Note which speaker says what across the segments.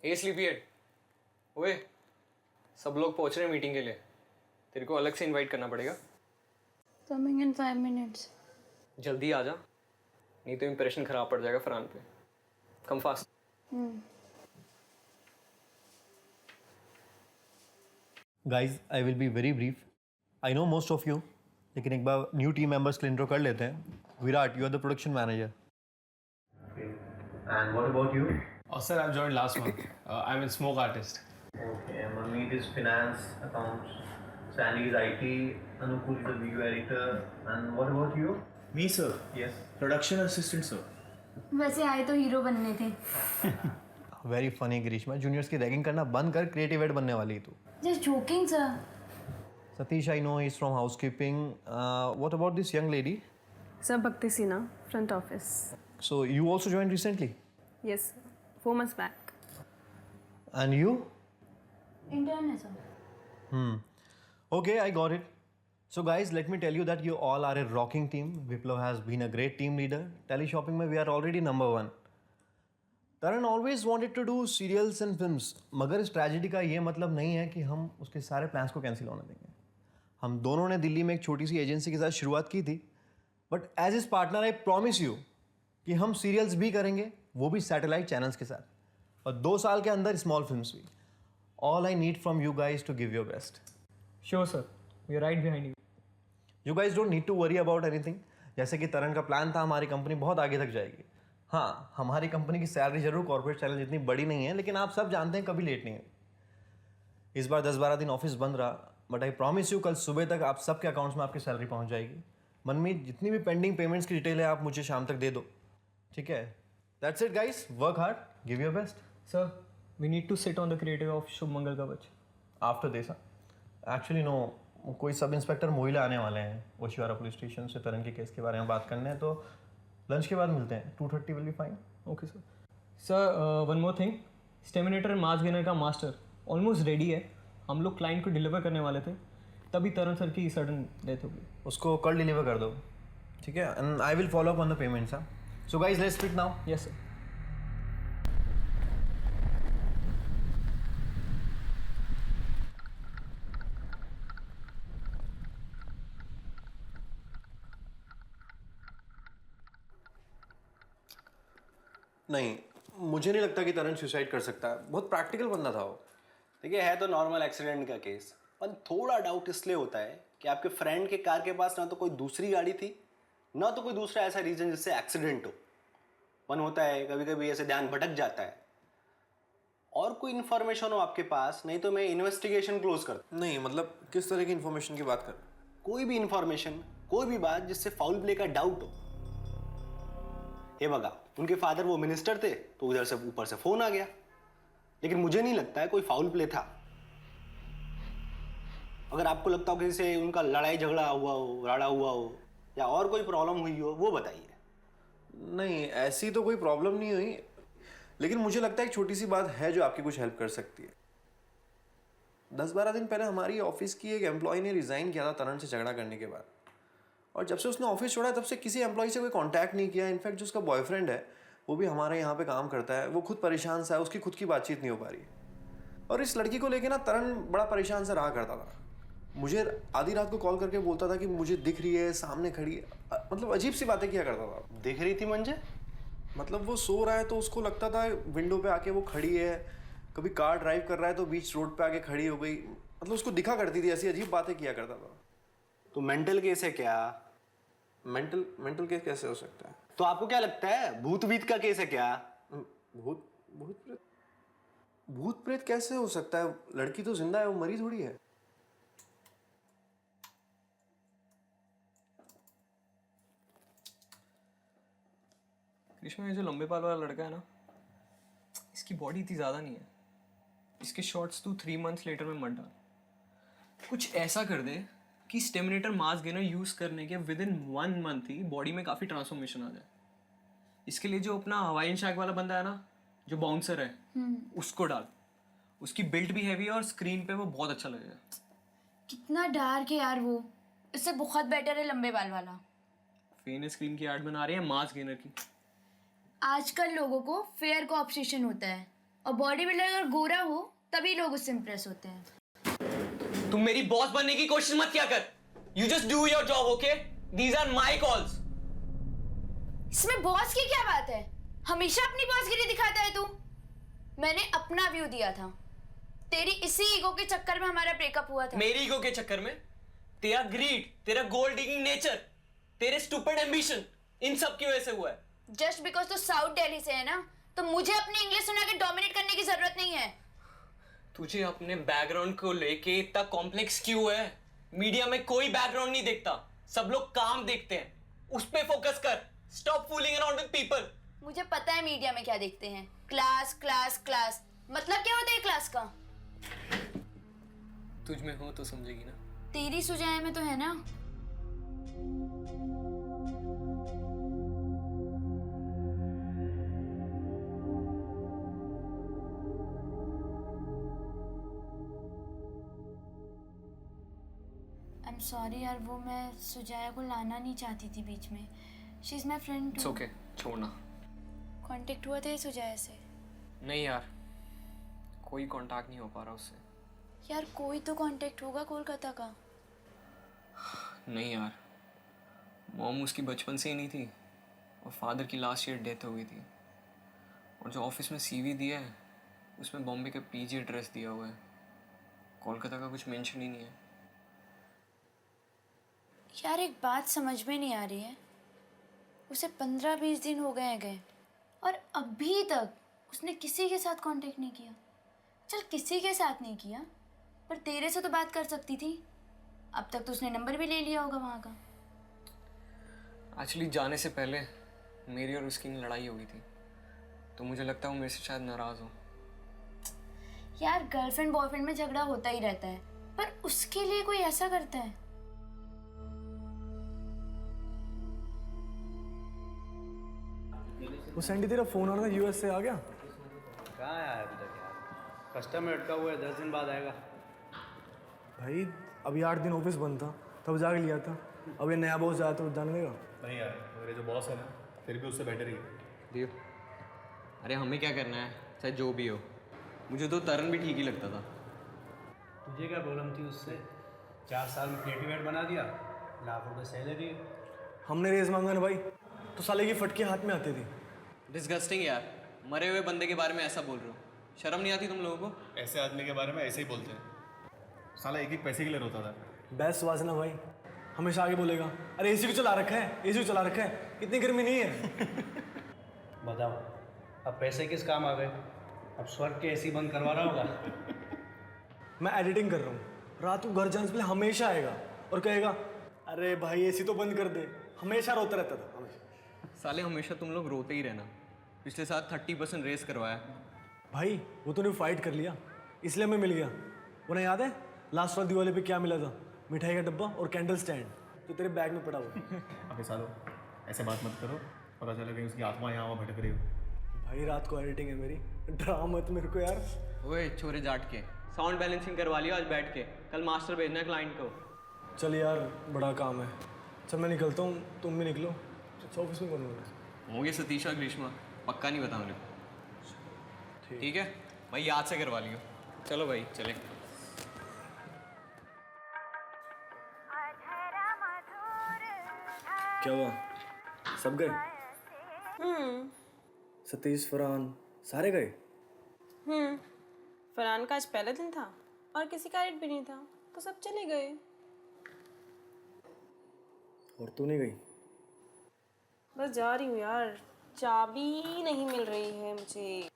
Speaker 1: ए sleepy head, ओए सब लोग पहुंच रहे हैं मीटिंग के लिए। तेरे को अलग से इनवाइट करना पड़ेगा।
Speaker 2: Coming in 5 minutes.
Speaker 1: जल्दी आ जा, नहीं तो इंप्रेशन खराब पड़ जाएगा फरहान पे। Come fast.
Speaker 3: Guys I will be very brief. I know most of you, लेकिन एक बार न्यू टीम मेंबर्स के लिए इंट्रो कर लेते हैं। Virat, you are the production manager.
Speaker 4: And what about you?
Speaker 5: Oh, sir, I've joined last month. I'm a smoke artist.
Speaker 4: Okay, Manmeet is finance, accounts, Sandy is IT, Anukul is the video editor, and what about you?
Speaker 6: Me, sir.
Speaker 4: Yes.
Speaker 6: Production assistant, sir.
Speaker 2: वैसे आए तो hero बनने थे।
Speaker 3: Very funny ग्रीष्मा, juniors की ragging करना बंद कर, creative head बनने वाली है तू।
Speaker 2: Just joking, sir.
Speaker 3: Satish, I know he's from housekeeping. What about this young lady?
Speaker 7: Sir, Bhakti Sina, front office.
Speaker 3: So you also joined recently?
Speaker 7: Yes, 4 months back.
Speaker 3: And you?
Speaker 2: Intern है sir.
Speaker 3: Okay, I got it. So guys, let me tell you that you all are a rocking team. Viplav has been a great team leader. Teleshopping में we are already number 1. Taran always wanted to do serials and films. मगर इस tragedy का ये मतलब नहीं है कि हम उसके सारे प्लान्स को कैंसिल होने देंगे। हम दोनों ने दिल्ली में एक छोटी सी एजेंसी के साथ शुरुआत की थी, but as his partner I promise you कि हम सीरियल्स भी करेंगे, वो भी सैटेलाइट चैनल्स के साथ, और 2 साल के अंदर स्मॉल फिल्म्स भी। All I need from you guys to give your best.
Speaker 1: Sure sir, we are right behind you.
Speaker 3: You guys don't need to worry about anything. जैसे कि तरन का प्लान था, हमारी कंपनी बहुत आगे तक जाएगी। हाँ, हमारी कंपनी की सैलरी जरूर कॉर्पोरेट चैनल जितनी बड़ी नहीं है, लेकिन आप सब जानते हैं कभी लेट नहीं है। इस बार 10-12 दिन ऑफिस बंद रहा, बट आई प्रॉमिस यू कल सुबह तक आप सबके अकाउंट्स में आपकी सैलरी पहुंच जाएगी। मनमीत, जितनी भी पेंडिंग पेमेंट्स की डिटेल है आप मुझे शाम तक दे दो, ठीक है? That's it guys, work hard, give your best.
Speaker 1: Sir, we need to sit on the creative of Shubh Mangal Kavach.
Speaker 3: After this actually no, कोई सब इंस्पेक्टर मोहिला आने वाले हैं ओशिवारा पुलिस स्टेशन से तरन के केस के बारे में बात करने हैं, तो लंच के बाद मिलते हैं। 2:30 will be fine.
Speaker 1: Okay sir. Sir, one more thing, Staminator mass gainer का मास्टर ऑलमोस्ट रेडी है। हम लोग क्लाइंट को डिलीवर करने वाले थे, तभी तरन सर की सडन डेथ हो गई।
Speaker 3: उसको कल डिलीवर कर दो, ठीक है? And I will follow up on the payments. So guys, let's speak now.
Speaker 1: Yes sir.
Speaker 3: नहीं, मुझे नहीं लगता कि तरन सुसाइड कर सकता है। बहुत प्रैक्टिकल बंदा था वो।
Speaker 6: देखिए, है तो नॉर्मल एक्सीडेंट का केस, पर थोड़ा डाउट इसलिए होता है कि आपके फ्रेंड के कार के पास ना तो कोई दूसरी गाड़ी थी, ना तो कोई दूसरा ऐसा रीजन जिससे एक्सीडेंट हो। वन होता है कभी कभी ऐसे ध्यान भटक जाता है। और कोई इन्फॉर्मेशन हो आपके पास, नहीं तो मैं इन्वेस्टिगेशन क्लोज कर।
Speaker 3: नहीं मतलब किस तरह की इन्फॉर्मेशन की बात कर?
Speaker 6: कोई भी इन्फॉर्मेशन, कोई भी बात जिससे फाउल प्ले का डाउट हो। हे बगा, उनके फादर वो मिनिस्टर थे, तो उधर से ऊपर से फोन आ गया, लेकिन मुझे नहीं लगता है कोई फाउल प्ले था। अगर आपको लगता हो किसी से उनका लड़ाई झगड़ा हुआ हो, राड़ा हुआ हो, या और कोई प्रॉब्लम हुई हो, वो बताइए।
Speaker 3: नहीं, ऐसी तो कोई प्रॉब्लम नहीं हुई, लेकिन मुझे लगता है एक छोटी सी बात है जो आपकी कुछ हेल्प कर सकती है। 10-12 दिन पहले हमारी ऑफिस की एक एम्प्लॉय ने रिजाइन किया था तरन से झगड़ा करने के बाद, और जब से उसने ऑफिस छोड़ा तब से किसी एम्प्लॉय से कोई कांटेक्ट नहीं किया। इनफैक्ट जो उसका बॉयफ्रेंड है वो भी हमारे यहाँ पे काम करता है, वो खुद परेशान सा है, उसकी खुद की बातचीत नहीं हो पा रही। और इस लड़की को लेके ना तरन बड़ा परेशान सा रहा करता था। मुझे आधी रात को कॉल करके बोलता था कि मुझे दिख रही है, सामने खड़ी है, मतलब अजीब सी बातें किया करता था।
Speaker 6: दिख रही थी मंजे?
Speaker 3: मतलब वो सो रहा है तो उसको लगता था विंडो पे आके वो खड़ी है, कभी कार ड्राइव कर रहा है तो बीच रोड पे आके खड़ी हो गई, मतलब उसको दिखा करती थी, ऐसी अजीब बातें किया करता था।
Speaker 6: तो मेंटल केस है क्या?
Speaker 3: मेंटल केस कैसे हो सकता है?
Speaker 6: तो आपको क्या लगता है, भूत भीत का केस है क्या?
Speaker 3: भूत प्रेत कैसे हो सकता है? लड़की तो जिंदा है, वो मरी थोड़ी है।
Speaker 1: कृष्णा, ये जो लंबे बाल वाला लड़का है ना, इसकी बॉडी इतनी ज़्यादा नहीं है। इसके शॉट्स तू 3 मंथ्स लेटर में मत डाल। कुछ ऐसा कर दे कि स्टेमिनेटर मास गेनर यूज़ करने के with in 1 month he body में काफ़ी ट्रांसफॉर्मेशन आ जाए। इसके लिए जो अपना हवाई शैक वाला बंदा है ना, जो बाउंसर है, उसको डाल। उसकी बिल्ड भी हैवी है और स्क्रीन पे वो बहुत अच्छा लगेगा।
Speaker 2: कितना डार्क है यार वो, इससे बहुत बेटर है लंबे बाल वाला।
Speaker 1: फेन स्क्रीन की ऐड बना रही है मास गेनर की।
Speaker 2: आजकल लोगों को फेयर का ऑब्सेशन होता है, और बॉडी बिल्डर अगर गोरा हो तभी लोग उससे इंप्रेस होते हैं।
Speaker 1: तुम मेरी बॉस बनने की कोशिश मत किया कर। You just do your job, okay? These are my calls.
Speaker 2: इसमें बॉस की क्या बात है? हमेशा अपनी बॉसगिरी दिखाता है तू। मैंने अपना व्यू दिया था। तेरी इसी ईगो के चक्कर में हमारा ब्रेकअप हुआ था।
Speaker 1: मेरी ईगो के चक्कर में? तेरा ग्रीड, तेरा गोल्ड डिगिंग नेचर, तेरे स्टूपिड एम्बिशन, इन सब की वजह से हुआ है।
Speaker 2: जस्ट बिकॉज तू साउथ दिल्ली से है ना, तो मुझे अपनी इंग्लिश सुना के डोमिनेट करने की जरूरत नहीं है।
Speaker 1: तुझे अपने बैकग्राउंड को लेके इतना कॉम्प्लेक्स क्यों है? मीडिया में कोई बैकग्राउंड नहीं देखता, सब लोग काम देखते हैं। उस पे फोकस कर। Stop fooling around with people.
Speaker 2: मुझे पता है मीडिया में क्या देखते हैं। क्लास क्लास क्लास, मतलब क्या होता है क्लास का?
Speaker 1: तुझ में हो तो समझेगी ना।
Speaker 2: तेरी सुझाए में तो है ना। आई एम सॉरी यार, वो मैं सुजाया को लाना नहीं चाहती थी बीच में। She is my friend
Speaker 1: it's
Speaker 2: too.
Speaker 1: Okay, छोड़ना।
Speaker 2: कांटेक्ट हुआ था सुजाया से?
Speaker 1: नहीं यार, कोई कांटेक्ट नहीं हो पा रहा उससे।
Speaker 2: यार कोई तो कांटेक्ट होगा कोलकाता का।
Speaker 1: नहीं यार, मॉम उसकी बचपन से ही नहीं थी और फादर की लास्ट ईयर डेथ हो गई थी। और जो ऑफिस में सीवी दिया है उसमें बॉम्बे का पीजी एड्रेस दिया हुआ है, कोलकाता का कुछ मेंशन ही नहीं है।
Speaker 2: यार एक बात समझ में नहीं आ रही है, उसे 15-20 दिन हो गए गए और अभी तक उसने किसी के साथ कांटेक्ट नहीं किया। चल किसी के साथ नहीं किया, पर तेरे से तो बात कर सकती थी। अब तक तो उसने नंबर भी ले लिया होगा वहाँ का।
Speaker 1: एक्चुअली जाने से पहले मेरी और उसकी लड़ाई हो गई थी, तो मुझे लगता है वो मेरे से शायद नाराज़ हो।
Speaker 2: यार गर्लफ्रेंड बॉयफ्रेंड में झगड़ा होता ही रहता है, पर उसके लिए कोई ऐसा करता है?
Speaker 8: वो सैंडी तेरा फोन आ रहा था यूएस से आ गया?
Speaker 6: कहाँ है अभी तक यार? कस्टमर अटका हुआ है, 10 दिन बाद आएगा।
Speaker 8: भाई अभी 8 दिन ऑफिस बंद था, तब जाके लिया था। अब ये नया बॉस आया तो जान लेगा।
Speaker 9: नहीं यार, मेरे जो बॉस है ना, फिर भी उससे बेटर ही है।
Speaker 1: दियो। अरे हमें क्या करना है, चाहे जो भी हो। मुझे तो तरन भी ठीक ही लगता था।
Speaker 6: तुझे क्या प्रॉब्लम थी उससे? 4 साल में क्रिएटिव हेड बना दिया, लाख रुपए सैलरी।
Speaker 8: हमने रेज मांगा ना भाई, तो साले की फटके हाथ में आती थी।
Speaker 1: डिस्गस्टिंग यार, मरे हुए बंदे के बारे में ऐसा बोल रहे हो। शर्म नहीं आती तुम लोगों को?
Speaker 9: ऐसे आदमी के बारे में ऐसे ही बोलते हैं। साला एक एक पैसे के लिए रोता था।
Speaker 8: बेस्ट वासना भाई हमेशा आगे बोलेगा, अरे एसी को चला रखा है, एसी को चला रखा है, इतनी गर्मी नहीं है।
Speaker 6: बताओ, अब पैसे किस काम आ गए? अब स्वर्ग के एसी बंद करवा रहा होगा।
Speaker 8: मैं एडिटिंग कर रहा हूँ, रात को घर जाने से पहले हमेशा आएगा और कहेगा, अरे भाई एसी तो बंद कर दे। हमेशा रोता रहता था, हमेशा।
Speaker 1: साले हमेशा तुम लोग रोते ही रहना। पिछले साल 30% रेस करवाया।
Speaker 8: भाई वो तूने फाइट कर लिया, इसलिए मैं मिल गया। उन्हें याद है लास्ट वाली दिवाली पे क्या मिला था? मिठाई का डब्बा और कैंडल स्टैंड, जो तेरे बैग में पड़ा हुआ।
Speaker 9: अबे सालो, ऐसे बात मत करो, पता चले कहीं उसकी आत्मा यहाँ वहाँ भटक रही हो।
Speaker 8: भाई रात को एडिटिंग है मेरी, ड्रामा मत मेरे को यार।
Speaker 1: ओए छोरे जाट के, साउंड बैलेंसिंग करवा लियो आज बैठ के। कल मास्टर भेजना है क्लाइंट को।
Speaker 8: चल यार बड़ा काम है, चल मैं निकलता हूँ, तुम भी निकलो। अच्छा ऑफिस में कौन होगा?
Speaker 1: होंगे सतीश और ग्रीष्मा, पक्का नहीं बता मुझे। ठीक है भाई, याद से करवा लियो। चलो भाई चले।
Speaker 8: क्या हुआ, सब गए? सतीश फरहान सारे गए?
Speaker 7: फरहान का आज पहला दिन था और किसी का रेट भी नहीं था, तो सब चले गए।
Speaker 8: और तू नहीं गई?
Speaker 7: बस जा रही हूँ यार, चाबी नहीं मिल रही है मुझे।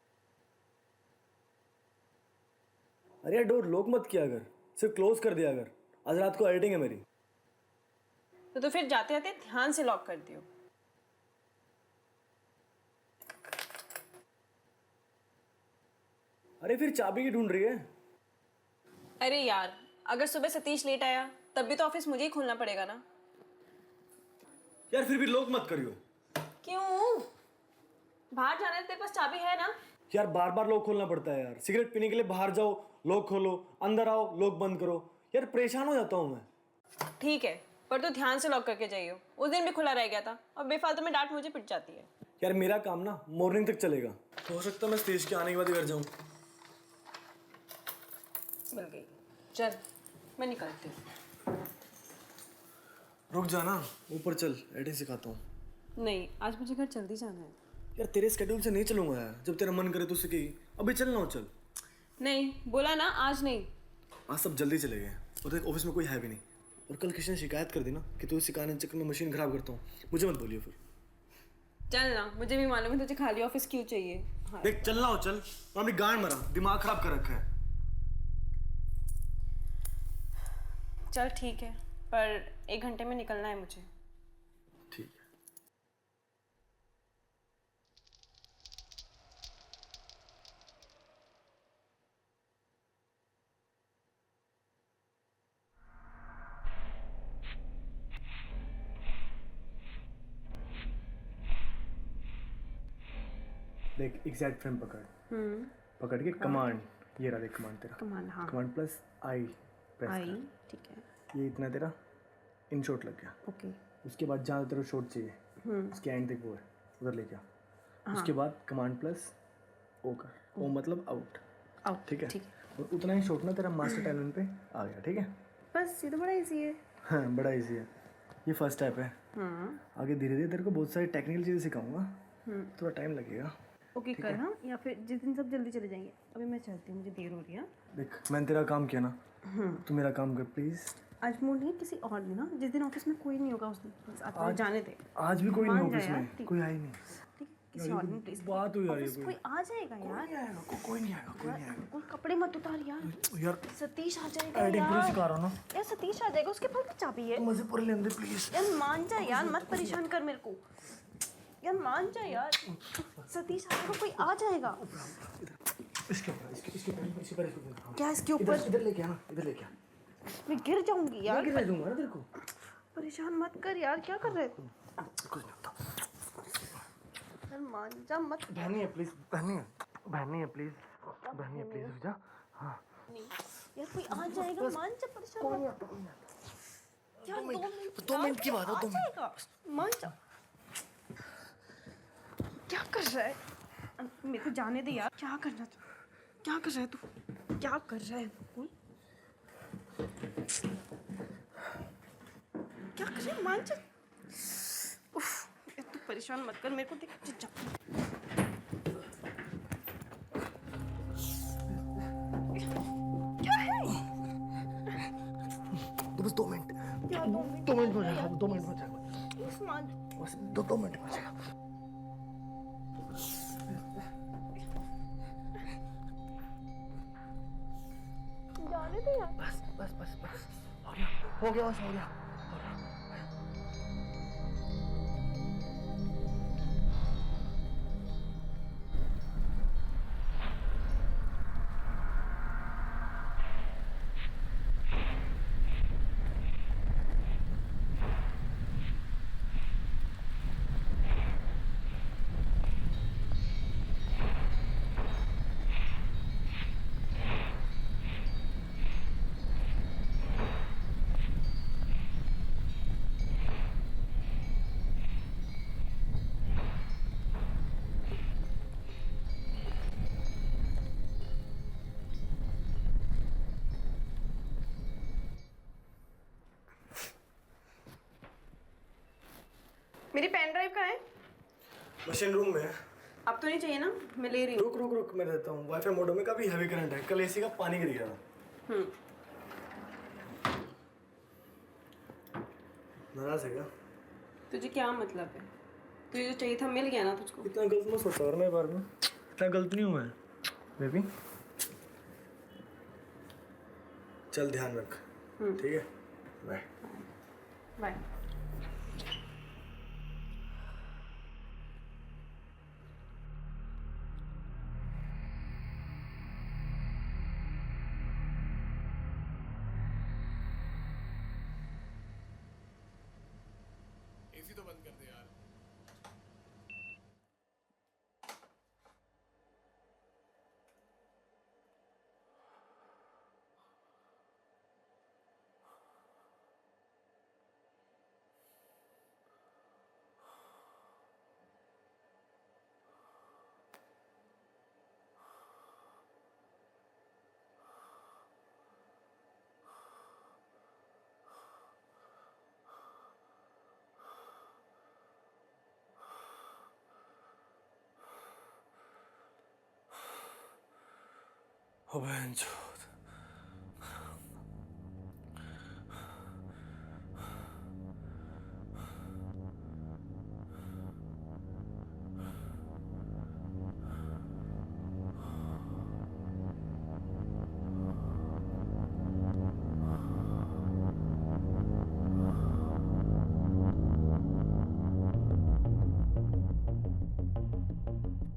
Speaker 8: अरे यार डोर लॉक मत किया अगर, सिर्फ क्लोज कर दिया अगर। आज रात को एडिटिंग है मेरी।
Speaker 7: तो फिर जाते जाते ध्यान से लॉक कर दियो।
Speaker 8: अरे फिर चाबी की ढूंढ रही है?
Speaker 7: अरे यार, अगर सुबह सतीश लेट आया तब भी तो ऑफिस मुझे ही खोलना पड़ेगा ना।
Speaker 8: यार फिर भी लॉक मत करियो।
Speaker 7: क्यों? बाहर जाना है, तेरे पास चाबी है ना?
Speaker 8: यार बार बार लॉक खोलना पड़ता है यार। सिगरेट पीने के लिए बाहर जाओ लॉक खोलो, अंदर आओ लॉक बंद करो। यार परेशान हो जाता हूँ मैं।
Speaker 7: ठीक है, पर तू ध्यान से लॉक करके जाइयो। उस दिन भी खुला रह गया था और बेफालतू में डांट मुझे पिट जाती है।
Speaker 8: यार मेरा काम ना मॉर्निंग तक चलेगा, तो हो सकता है मैं स्टेज के आने के बाद ही घर जाऊँ।
Speaker 7: मिल गई। चल मैं निकलती हूँ।
Speaker 8: रुक जाना, ऊपर चल, एडिटिंग सिखाता हूँ।
Speaker 7: नहीं, आज मुझे घर जल्दी जाना है।
Speaker 8: यार तेरे स्केड्यूल से नहीं चलूंगा यार, जब तेरा मन करे तो सीखेगी। अभी चल ना, चल।
Speaker 7: नहीं, बोला ना आज नहीं।
Speaker 8: आज सब जल्दी चले गए और देख ऑफिस में कोई है भी नहीं, और कल किसी ने शिकायत कर दी ना कि तू सिखाने के चक्कर में मशीन खराब करता हूँ, मुझे मत बोलिए फिर।
Speaker 7: चल ना, मुझे भी मालूम है तुझे खाली ऑफिस क्यों चाहिए। हाँ।
Speaker 8: देख चलना हो चल, और अपनी गांड मरा, दिमाग खराब कर रखा है।
Speaker 7: चल ठीक है, पर 1 घंटे में निकलना है मुझे।
Speaker 8: ठीक है। देख एग्जैक्ट फ्रेम पकड़, पकड़ के कमांड, ये रहा देख कमांड तेरा,
Speaker 7: कमांड। हाँ,
Speaker 8: कमांड प्लस आई प्रेस
Speaker 7: आई।
Speaker 8: कर।
Speaker 7: ठीक है,
Speaker 8: ये इतना तेरा इन शॉट लग गया।
Speaker 7: ओके।
Speaker 8: उसके बाद जहाँ तेरा शॉट चाहिए उसके एंड तक वो है, उधर लेके आ। उसके बाद कमांड प्लस ओ कर, ओ मतलब आउट।
Speaker 7: आउट।
Speaker 8: ठीक है,
Speaker 7: ठीक है।
Speaker 8: और उतना ही शॉट ना तेरा मास्टर टैलेंट पे आ गया। ठीक है,
Speaker 7: बस ये तो बड़ा इजी है।
Speaker 8: हाँ बड़ा इजी है, ये फर्स्ट स्टेप है। आगे धीरे धीरे तेरे को बहुत सारी टेक्निकल चीज़ें सिखाऊंगा, थोड़ा टाइम लगेगा।
Speaker 7: ओके कर। हाँ, या फिर जिस दिन सब जल्दी चले जाएंगे। अभी मैं चलती हूँ, मुझे देर हो रही है।
Speaker 8: देख मैंने तेरा काम किया ना, तू मेरा काम कर प्लीज।
Speaker 7: आज मूड नहीं, किसी और दिन ना, जिस दिन ऑफिस में कोई नहीं होगा उस दिन प्लीज आज जाने दे।
Speaker 8: आज भी कोई नहीं
Speaker 7: मान जा
Speaker 8: ऑफिस
Speaker 7: यार,
Speaker 8: में,
Speaker 7: ठीक।
Speaker 8: कोई आया ही नहीं।
Speaker 7: ठीक है, किसी और दिन प्लीज।
Speaker 8: बात हुई यार, ये
Speaker 7: ऑफिस कोई आ जाएगा यार।
Speaker 8: कोई नहीं आएगा, कोई नहीं आएगा।
Speaker 7: कोई कपड़े मत उतार यार।
Speaker 8: यार
Speaker 7: सतीश आ जाएगा
Speaker 8: एडिटिंग पूरी
Speaker 7: यार।
Speaker 8: सिखा रहा हूँ ना,
Speaker 7: यार सतीश आ जाएगा, उसके पास तो चाबी है।
Speaker 8: मुझे पूरे लेने दे प्लीज।
Speaker 7: यार मान जा यार, मत परेशान कर मेरे को। यार मान जा यार, सतीश आ जाएगा, कोई आ जाएगा।
Speaker 8: इसके ऊपर, इसके ऊपर, इसके ऊपर। हाँ।
Speaker 7: क्या इसके ऊपर?
Speaker 8: इधर लेके आना, इधर लेके आ।
Speaker 7: मैं गिर जाऊंगी यार।
Speaker 8: गिरा दूंगा ना तेरे को।
Speaker 7: परेशान मत कर यार, क्या कर रहे हो?
Speaker 8: कुछ नहीं होता।
Speaker 7: यार मान जा, मत।
Speaker 8: बहनी है प्लीज, बहनी है, बहनी है प्लीज, बहनी है प्लीज, रुक जा। हाँ
Speaker 7: नहीं यार, कोई आ जाएगा, मान जा, परेशान मत। यार
Speaker 8: 2 मिनट की बात है, 2 मिनट।
Speaker 7: जाएगा, मान जा। क्या कर रहा है? मेरे को जाने दे यार। क्या कर रहा है तू? क्या कर रहा है तू? क्या कर रहा है? क्या कर रहा है? मान जा। उफ, यार तू परेशान मत कर मेरे को, देख जा। क्या है?
Speaker 8: तो बस 2 मिनट,
Speaker 7: क्या 2 मिनट?
Speaker 8: 2 मिनट हो जाएगा, 2 मिनट हो जाएगा,
Speaker 7: उफ, मान।
Speaker 8: बस 2 मिनट हो जाएगा।
Speaker 7: जाने दे यार।
Speaker 8: बस बस बस बस, हो गया बस, हो गया।
Speaker 7: मेरी पेन ड्राइव कहाँ है?
Speaker 8: मशीन रूम में है।
Speaker 7: अब तो नहीं चाहिए ना, मैं ले रही हूँ।
Speaker 8: रुक रुक रुक, मैं देता हूँ। वाईफाई मोडम में काफी हैवी करंट है, कल एसी का पानी गिर गया था। नाराज है क्या?
Speaker 7: तुझे क्या मतलब है? तुझे जो चाहिए था मिल गया ना तुझको?
Speaker 8: इतना गलत मत सोचो यार मेरे बारे में, इतना गलत नहीं हूँ मैं बेबी। चल ध्यान रख, ठीक है, बाय
Speaker 7: बाय।
Speaker 5: एसी तो बंद कर दे यार।
Speaker 8: बहनचोद।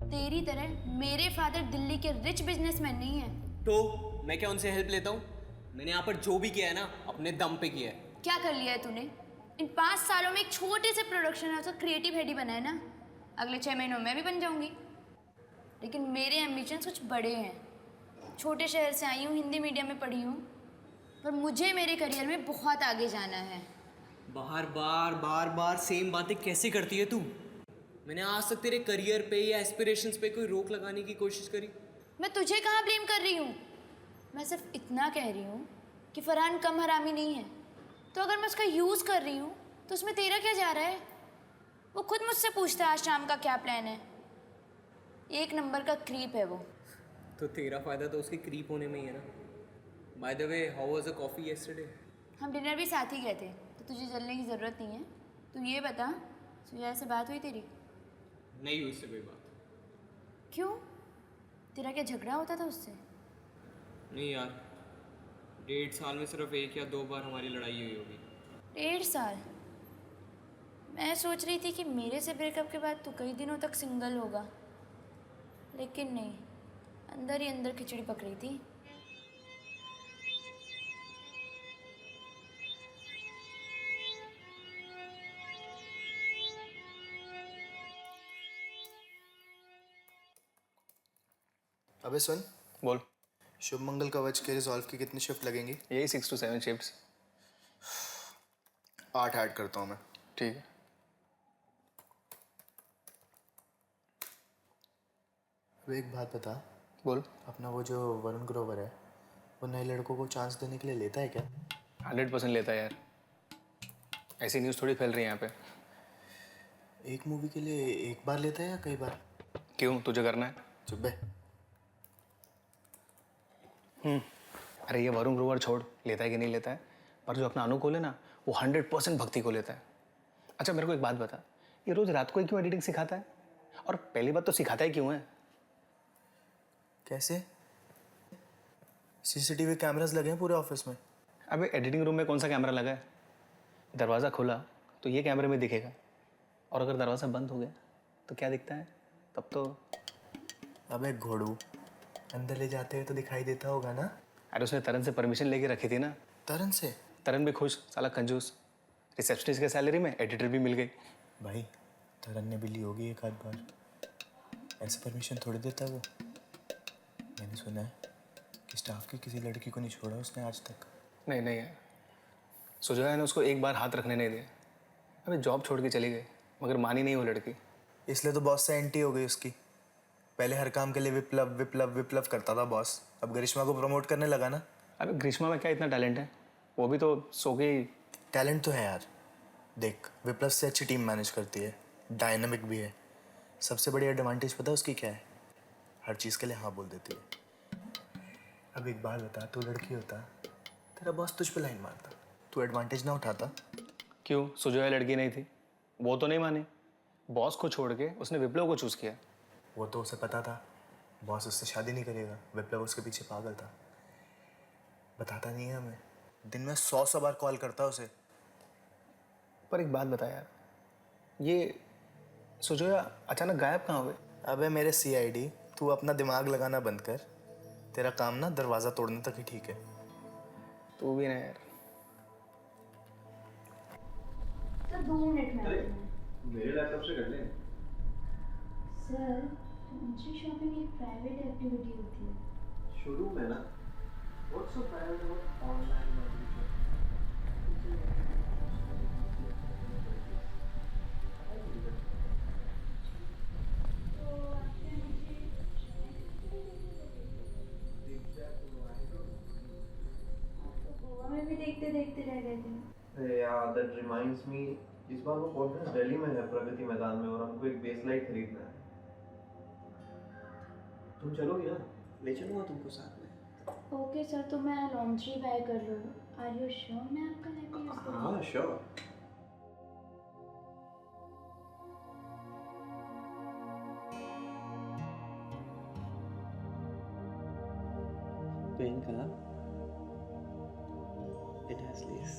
Speaker 2: तेरी तरह मेरे फादर दिल्ली के रिच बिजनेसमैन नहीं है।
Speaker 1: तो मैं क्या उनसे हेल्प लेता हूँ? मैंने यहाँ पर जो भी किया है ना अपने दम पे किया है।
Speaker 2: क्या कर लिया है तूने? इन 5 सालों में एक छोटे से प्रोडक्शन हाउस का क्रिएटिव हेड ही बना है ना। अगले 6 महीनों में मैं भी बन जाऊंगी। लेकिन मेरे एम्बिशंस कुछ बड़े हैं। छोटे शहर से आई हूँ, हिंदी मीडियम में पढ़ी हूँ, पर मुझे मेरे करियर में बहुत आगे जाना है।
Speaker 1: बार बार बार बार सेम बातें कैसे करती है तू? मैंने आज तक तेरे करियर पे या एस्पिरेशंस पे कोई रोक लगाने की कोशिश करी?
Speaker 2: मैं तुझे कहाँ ब्लेम कर रही हूँ? मैं सिर्फ इतना कह रही हूँ कि फरहान कम हरामी नहीं है। तो अगर मैं उसका यूज़ कर रही हूँ तो उसमें तेरा क्या जा रहा है? वो खुद मुझसे पूछता है आज शाम का क्या प्लान है। एक नंबर का क्रीप है वो।
Speaker 1: तो तेरा फायदा तो उसके क्रीप होने में ही है ना। By the way, how was a coffee yesterday?
Speaker 2: हम डिनर भी साथ ही गए थे, तो तुझे जलने की ज़रूरत नहीं है। तू ये बता, सुजय से बात हुई तेरी?
Speaker 1: नहीं हुई इससे कोई बात।
Speaker 2: क्यों? तेरा क्या झगड़ा होता था उससे?
Speaker 1: नहीं यार, 1.5 साल में सिर्फ 1 या 2 बार हमारी लड़ाई हुई होगी।
Speaker 2: 1.5 साल? मैं सोच रही थी कि मेरे से ब्रेकअप के बाद तू कई दिनों तक सिंगल होगा, लेकिन नहीं, अंदर ही अंदर खिचड़ी पक रही थी।
Speaker 10: अबे सुन,
Speaker 5: बोल।
Speaker 10: शुभ मंगल कवच के रिजॉल्व की कितनी शिफ्ट लगेंगी?
Speaker 5: यही 6 to 7 शिफ्ट्स।
Speaker 10: 8 ऐड करता हूँ मैं।
Speaker 5: ठीक है।
Speaker 10: अब एक बात बता,
Speaker 5: बोल।
Speaker 10: अपना वो जो वरुण ग्रोवर है, वो नए लड़कों को चांस देने के लिए लेता है क्या?
Speaker 5: 100% लेता है यार। ऐसी न्यूज़ थोड़ी फैल रही है यहाँ पे।
Speaker 10: एक मूवी के लिए एक बार लेता है या कई बार?
Speaker 5: क्यों, तुझे करना है?
Speaker 10: चुप बे।
Speaker 5: अरे ये वरुण ग्रोवर छोड़, लेता है कि नहीं लेता है, पर जो अपना अनुकूल है ना, वो 100% भक्ति को लेता है। अच्छा मेरे को एक बात बता, ये रोज रात को ही क्यों एडिटिंग सिखाता है? और पहली बात तो सिखाता ही क्यों है?
Speaker 10: कैसे? सीसीटीवी कैमरास लगे हैं पूरे ऑफिस में।
Speaker 5: अबे एडिटिंग रूम में कौन सा कैमरा लगा है? दरवाज़ा खुला तो ये कैमरे में दिखेगा, और अगर दरवाज़ा बंद हो गया तो क्या दिखता है? तब तो
Speaker 10: अबे घोड़ू, अंदर ले जाते हैं तो दिखाई देता होगा ना।
Speaker 5: अरे उसने तरन से परमिशन लेके रखी थी ना।
Speaker 10: तरन से?
Speaker 5: तरन भी खुश, साला कंजूस। रिसेप्शनिस्ट के सैलरी में एडिटर भी मिल गई।
Speaker 10: भाई तरन ने भी ली होगी एक आध बार, ऐसे परमिशन थोड़ी देता है वो। मैंने सुना है कि स्टाफ की किसी लड़की को नहीं छोड़ा उसने आज तक।
Speaker 5: नहीं नहीं यार, सुजय ने उसको एक बार हाथ रखने नहीं दिया। अबे जॉब छोड़ के चली गई, मगर मानी नहीं वो लड़की।
Speaker 10: इसलिए तो बॉस से एंटी हो गई उसकी। पहले हर काम के लिए विप्लव विप्लव विप्लव करता था बॉस, अब गरिश्मा को प्रमोट करने लगा ना।
Speaker 5: अबे ग्रीष्मा में क्या इतना टैलेंट है? वो भी तो सो गई।
Speaker 10: टैलेंट तो है यार, देख विप्लव से अच्छी टीम मैनेज करती है, डायनामिक भी है। सबसे बड़ी एडवांटेज पता है उसकी क्या है? हर चीज़ के लिए हाँ बोल देती है। अब एक बात बता, तू लड़की होता, तेरा बॉस तुझ पे लाइन मारता, तू एडवांटेज ना उठाता?
Speaker 5: क्यों, सुजय लड़की नहीं थी? वो तो नहीं मानी। बॉस को छोड़ के उसने विप्लव को चूज़ किया।
Speaker 10: वो तो उसे पता था बॉस उससे शादी नहीं करेगा, विप्लव उसके पीछे पागल था। बताता नहीं है हमें, दिन में 100 बार कॉल करता उसे।
Speaker 5: पर एक बात बता यार, ये सुजय अचानक गायब कहाँ हुए?
Speaker 10: अबे मेरे CID, तू अपना दिमाग लगाना बंद कर। तेरा काम ना दरवाज़ा तोड़ने तक ही ठीक है।
Speaker 5: तू भी ना यार।
Speaker 2: सर 2 मिनट में आती हूँ।
Speaker 4: मेरे लैपटॉप से कर लें।
Speaker 2: सर ऑनलाइन शॉपिंग एक प्राइवेट एक्टिविटी होती है।
Speaker 4: शुरू में ना what's so private about online
Speaker 2: Goa में भी देखते देखते रह गए थे।
Speaker 4: यार दैट रिमाइंड्स मी, इस बार वो कॉन्फ्रेंस दिल्ली में है, प्रगति मैदान में, और हमको एक बेस लाइट खरीदना है। तुम चलोगी ना?
Speaker 10: ले चलूँगा तुमको साथ में।
Speaker 2: ओके सर, तो मैं लॉन्ड्री बाय कर लूँ। आर यू श्योर मैं आपका नैपी यूज़ करूँ?
Speaker 3: हाँ sure.
Speaker 6: Pink, huh? It has lace.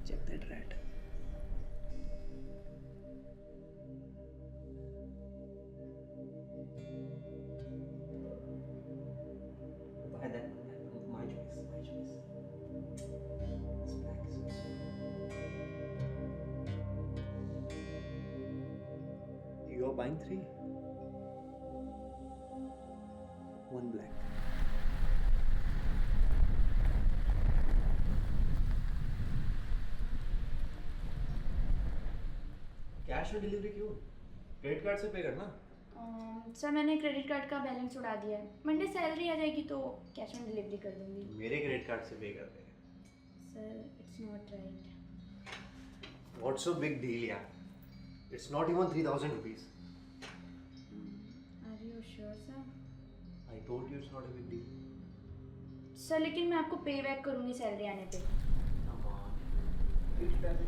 Speaker 6: Check that rat. Why that? My choice. My choice. It's black. You are buying 3. 1 black.
Speaker 3: Cash on delivery क्यों? Credit card से पे करना।
Speaker 2: Sir मैंने credit card का balance उड़ा दिया है। मंडे सैलरी आ जाएगी तो कैश ऑन डिलीवरी कर दूंगी।
Speaker 3: मेरे क्रेडिट कार्ड से पे कर दे।
Speaker 2: Sir it's not right.
Speaker 3: What's so big deal यार? It's not even 3,000 rupees.
Speaker 2: Are you sure sir?
Speaker 3: I told you it's not a big deal.
Speaker 2: Sir लेकिन मैं आपको पे बैक करूंगी सैलरी आने पे।
Speaker 3: Come on. Which पैसे?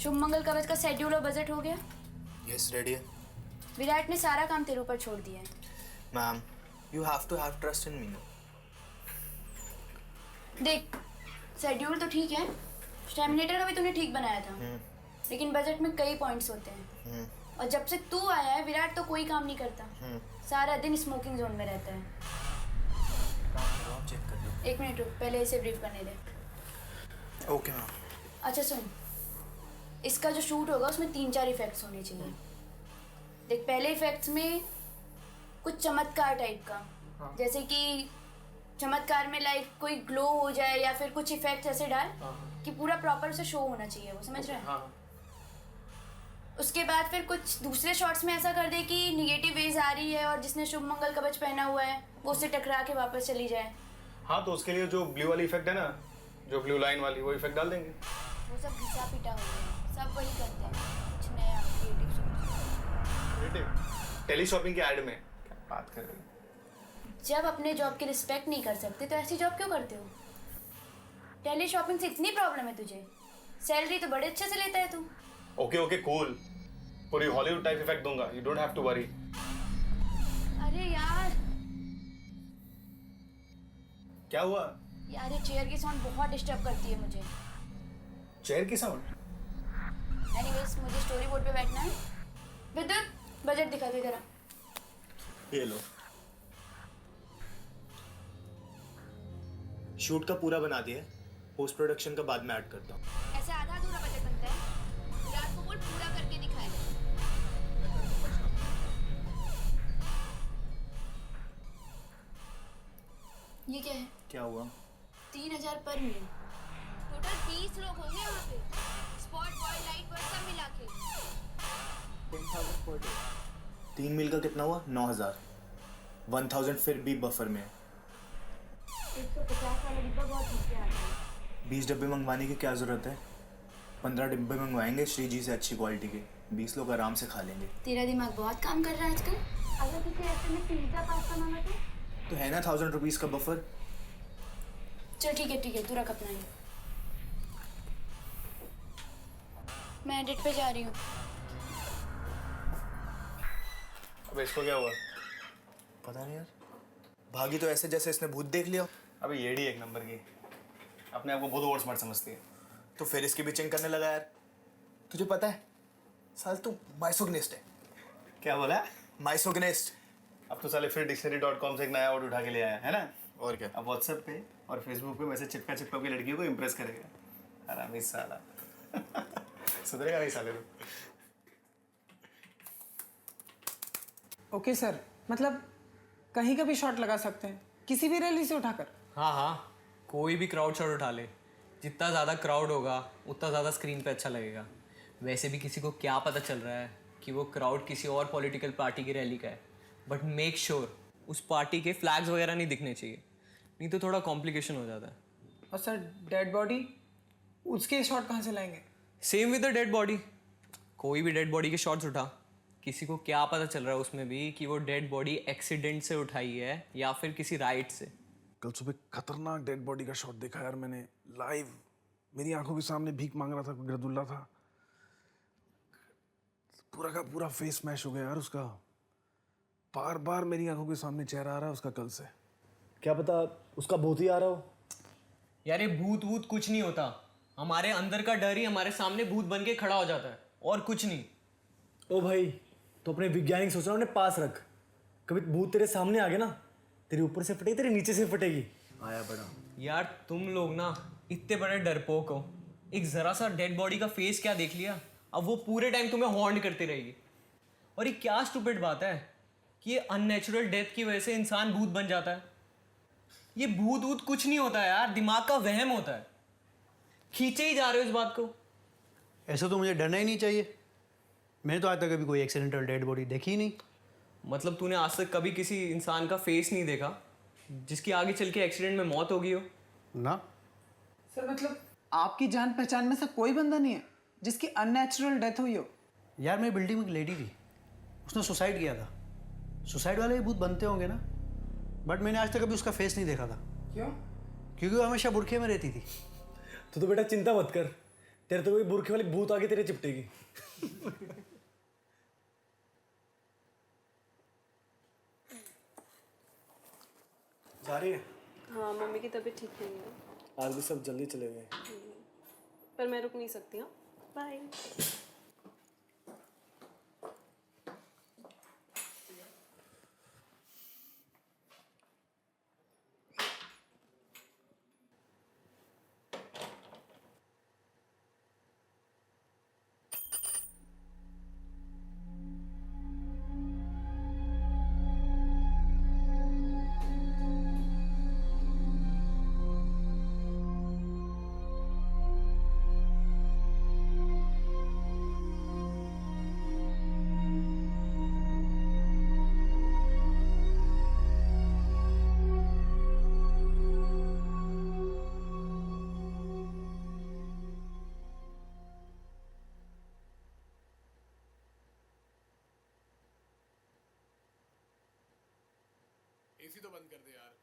Speaker 2: शुभ मंगल कवच का शेड्यूल और बजट हो गया?
Speaker 10: यस रेडी है
Speaker 2: विराट ने सारा काम तेरे ऊपर छोड़ दिया है।
Speaker 10: Ma'am, you have to have trust in me.
Speaker 2: देख शेड्यूल तो ठीक है, स्टैमिनेटर का भी तूने ठीक बनाया था, लेकिन बजट में कई पॉइंट्स होते हैं और जब से तू आया है विराट तो कोई काम नहीं करता, सारा दिन स्मोकिंग जोन में रहता है।
Speaker 10: चेक कर दो।
Speaker 2: 1 मिनट रुक, पहले इसे ब्रीफ करने दे।
Speaker 10: Okay ma'am.
Speaker 2: अच्छा सुन, इसका जो शूट होगा उसमें 3-4 इफेक्ट्स होने चाहिए। देख पहले इफेक्ट्स में कुछ चमत्कार टाइप का, जैसे कि चमत्कार में लाइक कोई ग्लो हो जाए या फिर कुछ इफेक्ट्स ऐसे डाल कि पूरा प्रॉपर से शो होना चाहिए, वो समझ रहे हैं? उसके बाद फिर कुछ दूसरे शॉट्स में ऐसा कर दे कि निगेटिव वेज आ रही है और जिसने शुभ मंगल कवच पहना हुआ है वो उससे टकरा के वापस चली जाए।
Speaker 5: हाँ तो उसके लिए जो ब्लू वाली इफेक्ट है ना, जो ब्लू लाइन वाली, वो इफेक्ट डाल देंगे।
Speaker 2: वो सब घिसा पिटा हो गया, सब वही करते हैं, कुछ नया क्रिएटिव सोच।
Speaker 5: टेली शॉपिंग के ऐड में क्या बात कर रही है?
Speaker 2: जब अपने जॉब की रिस्पेक्ट नहीं कर सकते तो ऐसी जॉब क्यों करते हो? टेली शॉपिंग से इतनी प्रॉब्लम है तुझे, सैलरी तो बड़े अच्छे से लेता है तू।
Speaker 5: ओके ओके कूल, पूरी हॉलीवुड टाइप इफेक्ट दूंगा, you don't have to worry.
Speaker 2: अरे यार
Speaker 5: क्या हुआ?
Speaker 2: यार ये चेयर की साउंड बहुत डिस्टर्ब करती है मुझे।
Speaker 5: चेयर की साउंड?
Speaker 2: एनीवेज मुझे स्टोरी बोर्ड पे बैठना है। विद्युत बजट दिखा दे जरा।
Speaker 10: ये लो। शूट का पूरा बना दिया, पोस्ट प्रोडक्शन का बाद में ऐड करता हूँ।
Speaker 2: ऐसे आधा अधूरा बजट बनता है, रात को बोल पूरा करके दिखाएगा। ये क्या है?
Speaker 10: क्या हुआ?
Speaker 2: 3000 पर मील। टोटल 20 लोग होंगे वहाँ पे, स्पॉट बॉय लाइट बॉय सब मिला के।
Speaker 10: 3 मील का कितना हुआ? 9000। 1000 फिर भी बफर में है।
Speaker 2: 150 वाला डिब्बा बहुत नीचे आ रहा है।
Speaker 10: 20 डब्बे मंगवाने की क्या ज़रूरत है? 15 डिब्बे मंगवाएंगे श्री जी से अच्छी क्वालिटी के, 20 लोग आराम से खा लेंगे।
Speaker 2: तेरा दिमाग बहुत काम कर रहा है आजकल। अगर किसी ऐसे में पिज्जा पास्ता मांगा
Speaker 10: तो है ना 1000 रुपीज़ का बफर।
Speaker 2: चल ठीक है तू रख अपना ही। मैं एडिट पे जा रही हूँ।
Speaker 5: अबे इसको क्या हुआ?
Speaker 10: पता नहीं यार, भागी तो ऐसे जैसे इसने भूत देख लिया।
Speaker 5: अबे येड़ी एक नंबर की, अपने आप को बहुत ओवर स्मार्ट समझती है।
Speaker 10: तो फिर इसकी बिचिंग करने लगा यार। तुझे पता है साल तू माइसोगनिस्ट है।
Speaker 5: क्या बोला?
Speaker 10: माइसोगनिस्ट।
Speaker 5: अब तो साले फिर dictionary.com से एक नया वर्ड उठा के ले आया है ना।
Speaker 10: और क्या?
Speaker 5: अब व्हाट्सएप पे और फेसबुक पे मैसेज चिपका चिपका के लड़कियों को इम्प्रेस करेगा। हरामी साला। सुधरेगा नहीं साले तो।
Speaker 11: ओके सर, मतलब कहीं का भी शॉट लगा सकते हैं, किसी भी रैली से उठाकर।
Speaker 1: हाँ हाँ, कोई भी क्राउड शॉट उठा ले। जितना ज़्यादा क्राउड होगा उतना ज़्यादा स्क्रीन पे अच्छा लगेगा। वैसे भी किसी को क्या पता चल रहा है कि वो क्राउड किसी और पॉलिटिकल पार्टी की रैली का है। बट मेक श्योर उस पार्टी के फ्लैग्स वगैरह नहीं दिखने चाहिए, नहीं तो थोड़ा कॉम्प्लिकेशन हो जाता है।
Speaker 11: और सर डेड बॉडी, उसके शॉट कहाँ से लाएंगे?
Speaker 1: Same with the dead body. कोई भी डेड बॉडी के शॉट्स उठा, किसी को क्या पता चल रहा है उसमें भी कि वो डेड बॉडी एक्सीडेंट से उठाई है या फिर किसी राइड से।
Speaker 8: कल सुबह खतरनाक डेड बॉडी का शॉट देखा यार मैंने लाइव। मेरी आंखों के सामने भीख मांग रहा था, कोई गिरदुल्ला था। पूरा का पूरा फेस स्मैश हो गया यार उसका। बार बार मेरी आंखों के सामने चेहरा आ रहा है उसका कल से। क्या पता उसका भूत ही आ रहा हो।
Speaker 1: यार ये भूत वूत कुछ नहीं होता, हमारे अंदर का डर ही हमारे सामने भूत बन के खड़ा हो जाता है, और कुछ नहीं।
Speaker 8: ओ भाई, तो अपने वैज्ञानिक सोचना उन्हें पास रख। कभी भूत तेरे सामने आ गया ना, तेरे ऊपर से फटेगी, तेरे नीचे से फटेगी। आया बड़ा।
Speaker 1: यार तुम लोग ना इतने बड़े डरपोक हो, एक जरा सा डेड बॉडी का फेस क्या देख लिया, अब वो पूरे टाइम तुम्हें हॉन्ट करती रहेगी। और ये क्या स्टूपिड बात है कि ये अननेचुरल डेथ की वजह से इंसान भूत बन जाता है। ये भूत वूत कुछ नहीं होता है यार, दिमाग का वहम होता है। खींचे ही जा रहे हो इस बात को।
Speaker 6: ऐसा तो मुझे डरना ही नहीं चाहिए। मैंने तो आज तक कभी कोई एक्सीडेंटल डेड बॉडी देखी ही नहीं।
Speaker 1: मतलब तूने आज तक कभी किसी इंसान का फेस नहीं देखा जिसकी आगे चल के एक्सीडेंट में मौत हो गई हो?
Speaker 6: ना
Speaker 11: सर मतलब आपकी जान पहचान में से कोई बंदा नहीं है जिसकी अननेचुरल डेथ हुई हो?
Speaker 6: यार, मेरी बिल्डिंग में एक लेडी थी, उसने सुसाइड किया था। सुसाइड वाले ही भूत बनते होंगे ना, बट मैंने आज तक कभी उसका फेस नहीं देखा था।
Speaker 11: क्यों?
Speaker 6: क्योंकि वो हमेशा बुरखे में रहती थी।
Speaker 8: तो बेटा चिंता मत कर, तेरे तो कोई बुरखे वाली भूत आगे तेरे चिपटेगी। जा रही है?
Speaker 7: हाँ, मम्मी की तबीयत ठीक नहीं है।
Speaker 8: आज भी सब जल्दी चले गए।
Speaker 7: पर मैं रुक नहीं सकती। हाँ, बाय।
Speaker 8: एसी तो बंद कर दे यार।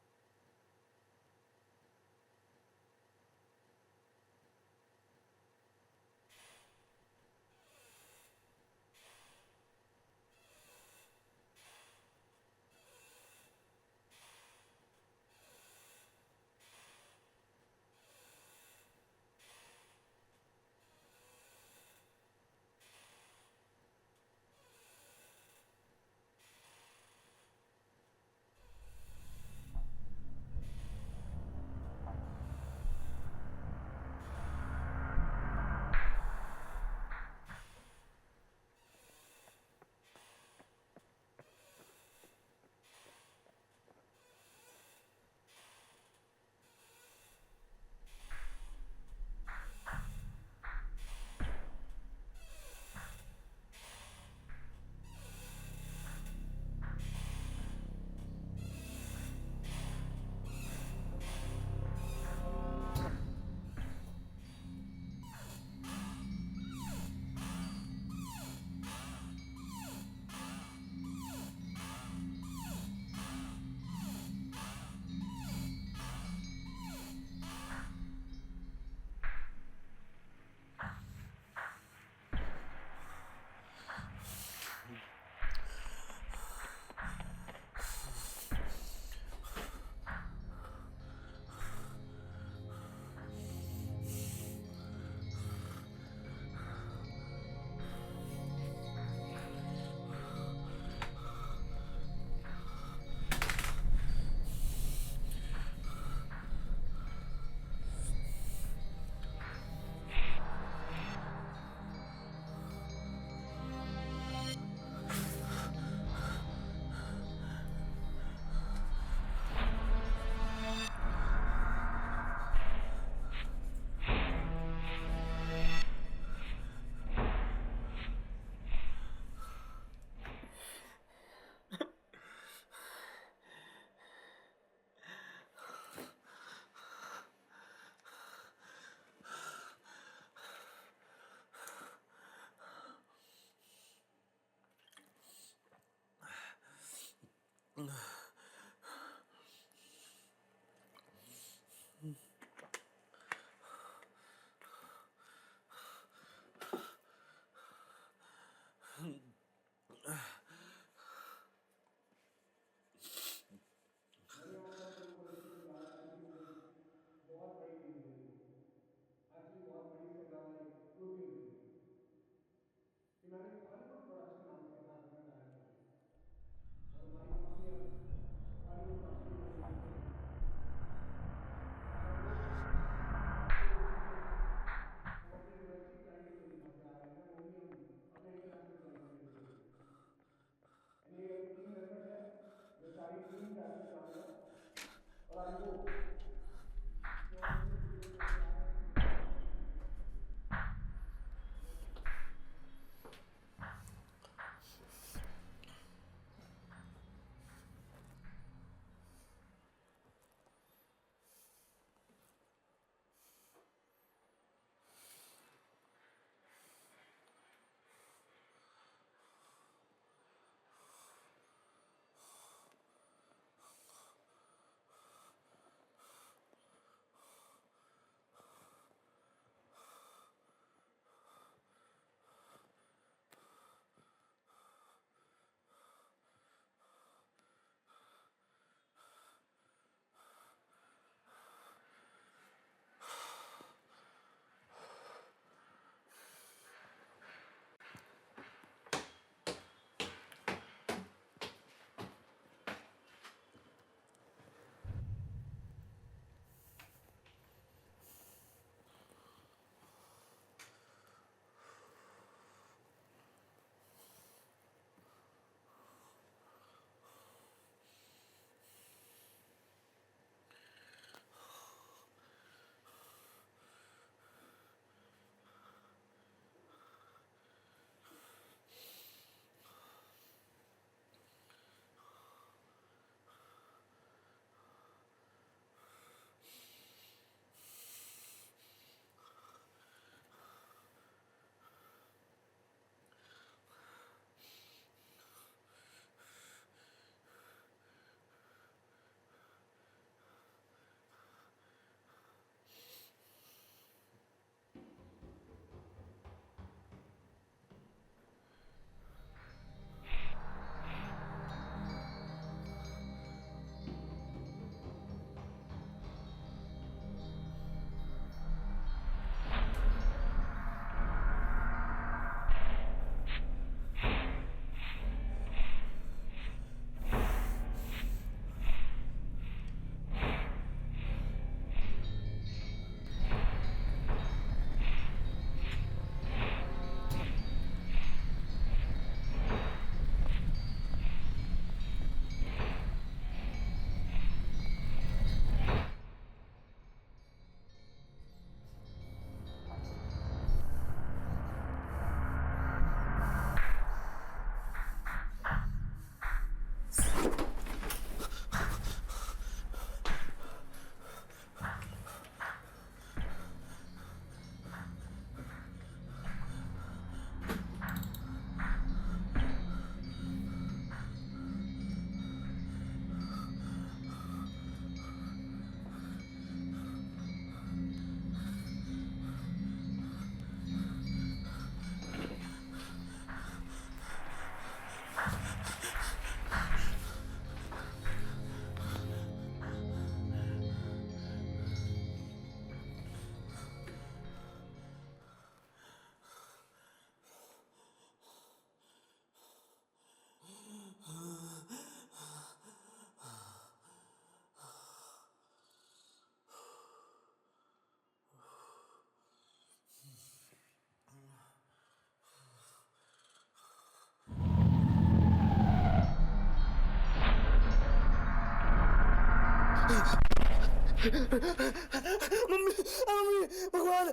Speaker 10: मम्मी मम्मी भगवान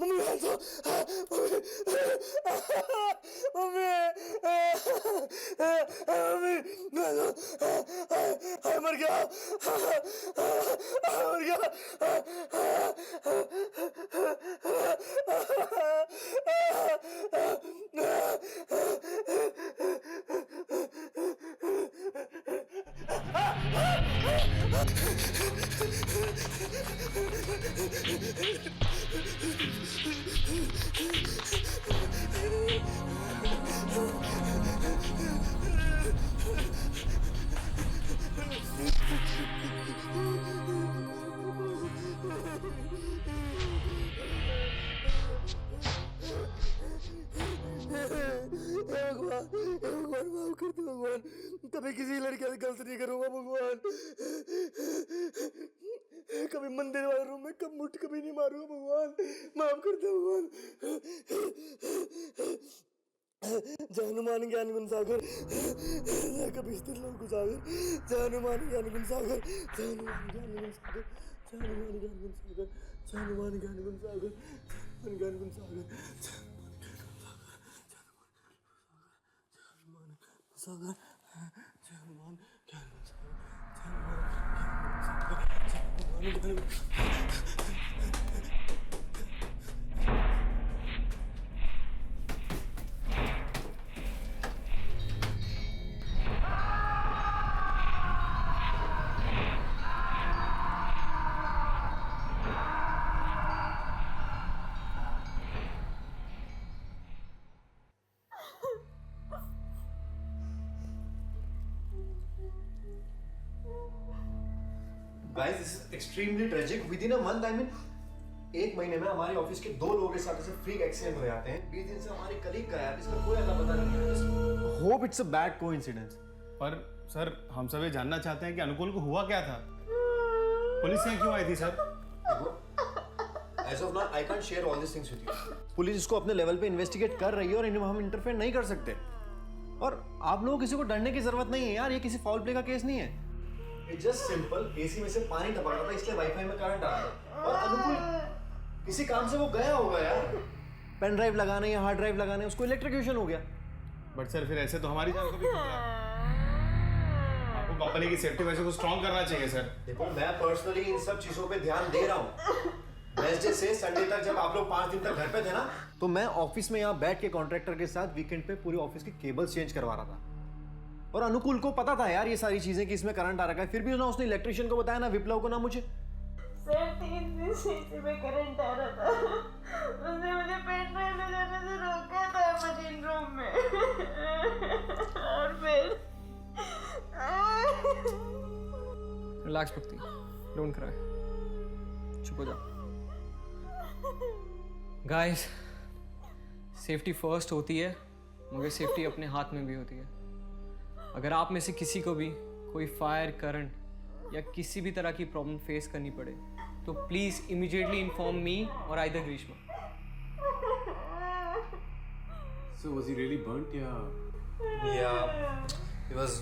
Speaker 10: मम्मी मम्मी मम्मी मर गया मर गया भगवान माफ कर दो भगवान कभी किसी लड़के से गलत नहीं करूंगा भगवान कभी मंदिर वाले रूम में कब मुठ कभी नहीं मारूंगा भगवान माफ कर दो भगवान जानुमान ज्ञान गुण सागर कभी स्थिर लोग सागर जानुमान ज्ञान गुण सागर जानुमान ज्ञान गुण सागर जानुमान ज्ञान गुण सागर जानुमान ज्ञान गुण सागर जानुमान ज्ञान गुण सागर सागर जानुमान ज्ञान गुण
Speaker 3: Guys, this is extremely tragic. Within a month, I mean, एक महीने में हमारे ऑफिस के 2 लोगों के साथ ऐसे फ्रीक एक्सीडेंट हो जाते हैं। 20 दिन से हमारे कलीग का है, इसका कोई अता पता नहीं है। Hope it's a bad coincidence.
Speaker 9: पर सर हम सब ये जानना चाहते हैं कि अनुकूल को हुआ क्या था? पुलिस यहाँ क्यों आई थी sir?
Speaker 3: As of now, I can't share all these things with you. Police इसको अपने लेवल पे इन्वेस्टिगेट कर रही है और इनमें हम इंटरफेयर नहीं कर सकते। और आप लोगों को किसी को डरने की जरूरत नहीं है यार, ये किसी फाउल प्ले का केस नहीं है। It's just simple, एसी में से पानी टपक रहा था इसलिए वाईफाई में करंट आ गया और अनुकूल किसी काम से वो गया होगा यार, पेन ड्राइव लगाने या हार्ड ड्राइव लगाने, उसको इलेक्ट्रिक्यूशन हो गया।
Speaker 9: बट सर फिर ऐसे तो हमारी जान को भी खतरा है। आपको कंपनी की सेफ्टी वैसे को स्ट्रॉन्ग करना चाहिए सर।
Speaker 3: देखो मैं पर्सनली इन सब चीजों पे ध्यान दे रहा हूँ। वेडनेसडे से संडे तक जब आप लोग 5 दिन तक घर पे थे ना, तो मैं ऑफिस में यहाँ बैठ के कॉन्ट्रैक्टर के साथ वीकेंड पे पूरे ऑफिस के केबल्स चेंज करवा रहा था। और अनुकूल को पता था यार ये सारी चीजें कि इसमें करंट आ रखा है, फिर भी ना उसने इलेक्ट्रिशियन को बताया, ना विप्लव को, ना मुझे।
Speaker 7: सर 3 दिन से इसी में करंट आ रहा था। उसने मुझे पेन ड्राइव ले जाने से रोका था मशीन रूम में। और फिर
Speaker 1: रिलैक्स भक्ति, डोंट क्राई, चुप हो जा। गाइस, सेफ्टी फर्स्ट होती है, मगर सेफ्टी अपने हाथ में भी होती है। अगर आप में से किसी को भी कोई फायर, करंट या किसी भी तरह की प्रॉब्लम फेस करनी पड़े तो प्लीज इमीडिएटली इन्फॉर्म मी और either Greeshma.
Speaker 9: So was he really burnt या?
Speaker 3: Yeah, he was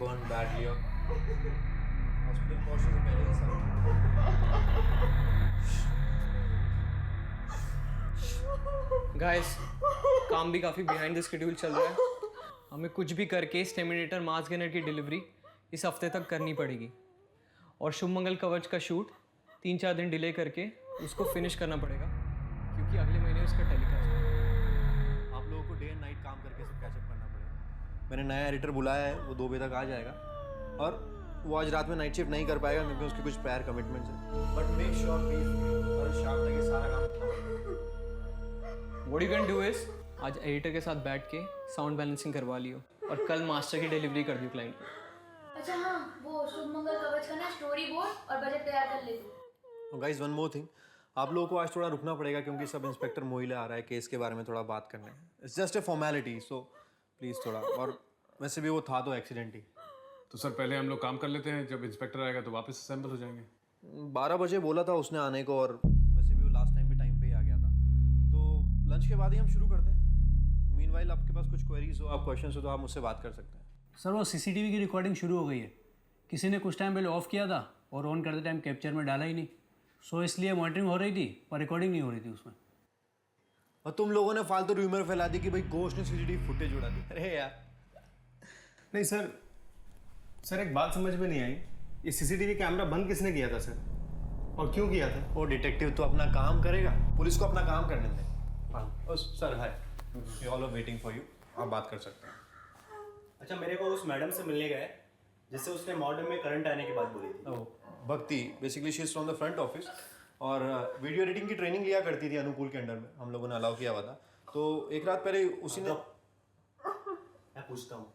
Speaker 3: burned badly. Hospital पहुंचने से पहले ही सब।
Speaker 1: गाइस, काम भी काफ़ी बिहाइंड द शेड्यूल चल रहा है। हमें कुछ भी करके स्टेमिनेटर मास गनर की डिलीवरी इस हफ्ते तक करनी पड़ेगी और शुभ मंगल कवच का शूट 3-4 दिन डिले करके उसको फिनिश करना पड़ेगा क्योंकि अगले महीने उसका टेलीकास्ट है।
Speaker 3: आप लोगों को डे एंड नाइट काम करके सब कैचअप करना पड़ेगा। मैंने नया एडिटर बुलाया है, वो 2 बजे तक आ जाएगा और वो आज रात में नाइट शिफ्ट नहीं कर पाएगा क्योंकि उसके कुछ प्रायर कमिटमेंट्स हैं। बट मेक श्योर प्लीज कल शाम तक ये सारा काम।
Speaker 1: What you can do is आज एडिटर के साथ बैठ के साउंड बैलेंसिंग करवा लियो और कल मास्टर की डिलीवरी कर दियो क्लाइंट को।
Speaker 2: अच्छा हाँ, वो शुभ मंगल कवच का ना स्टोरी बोर्ड और बजट तैयार कर ले तू।
Speaker 3: गाइस वन मोर थिंग, आप लोगों को आज थोड़ा रुकना पड़ेगा क्योंकि सब इंस्पेक्टर मोहिला आ रहा है, केस के बारे में थोड़ा बात करने। It's just a formality, so please थोड़ा। और वैसे भी वो था तो एक्सीडेंट ही।
Speaker 9: तो सर पहले हम लोग काम कर लेते हैं, जब इंस्पेक्टर आएगा तो वापस असेंबल हो जाएंगे।
Speaker 3: 12 बजे बोला था उसने आने को और वैसे भी वो लास्ट टाइम भी टाइम पे ही आ गया था, तो लंच के बाद ही हम शुरू करते हैं। मीनवाइल आपके पास कुछ क्वेरीज हो, आप क्वेश्चन हो तो आप मुझसे बात कर सकते हैं।
Speaker 12: सर वो सीसीटीवी की रिकॉर्डिंग शुरू हो गई है। किसी ने कुछ टाइम पहले ऑफ किया था और ऑन करते टाइम कैप्चर में डाला ही नहीं, सो इसलिए मॉनिटरिंग हो रही थी पर रिकॉर्डिंग नहीं हो रही थी उसमें।
Speaker 3: और तुम लोगों ने फालतू रूमर फैला दी कि भाई घोष ने सीसीटीवी फुटेज उड़ा दी। अरे यार
Speaker 9: नहीं सर एक बात समझ में नहीं आई, ये सीसीटीवी कैमरा बंद किसने किया था सर, और क्यों किया था?
Speaker 3: वो डिटेक्टिव तो अपना काम करेगा, पुलिस को अपना काम करने दें। Sir hi, we all are waiting for you, आप बात कर सकते हैं।
Speaker 6: अच्छा, मेरे को उस मैडम से मिलने गए जिससे उसने मॉडर्न में करंट आने की बात बोली थी।
Speaker 3: भक्ति, basically she is from the front office और वीडियो एडिटिंग की ट्रेनिंग लिया करती थी अनुकूल के अंडर में, हम लोगों ने अलाउ किया हुआ था। तो एक रात पहले उसी ने,
Speaker 6: मैं पूछता हूँ।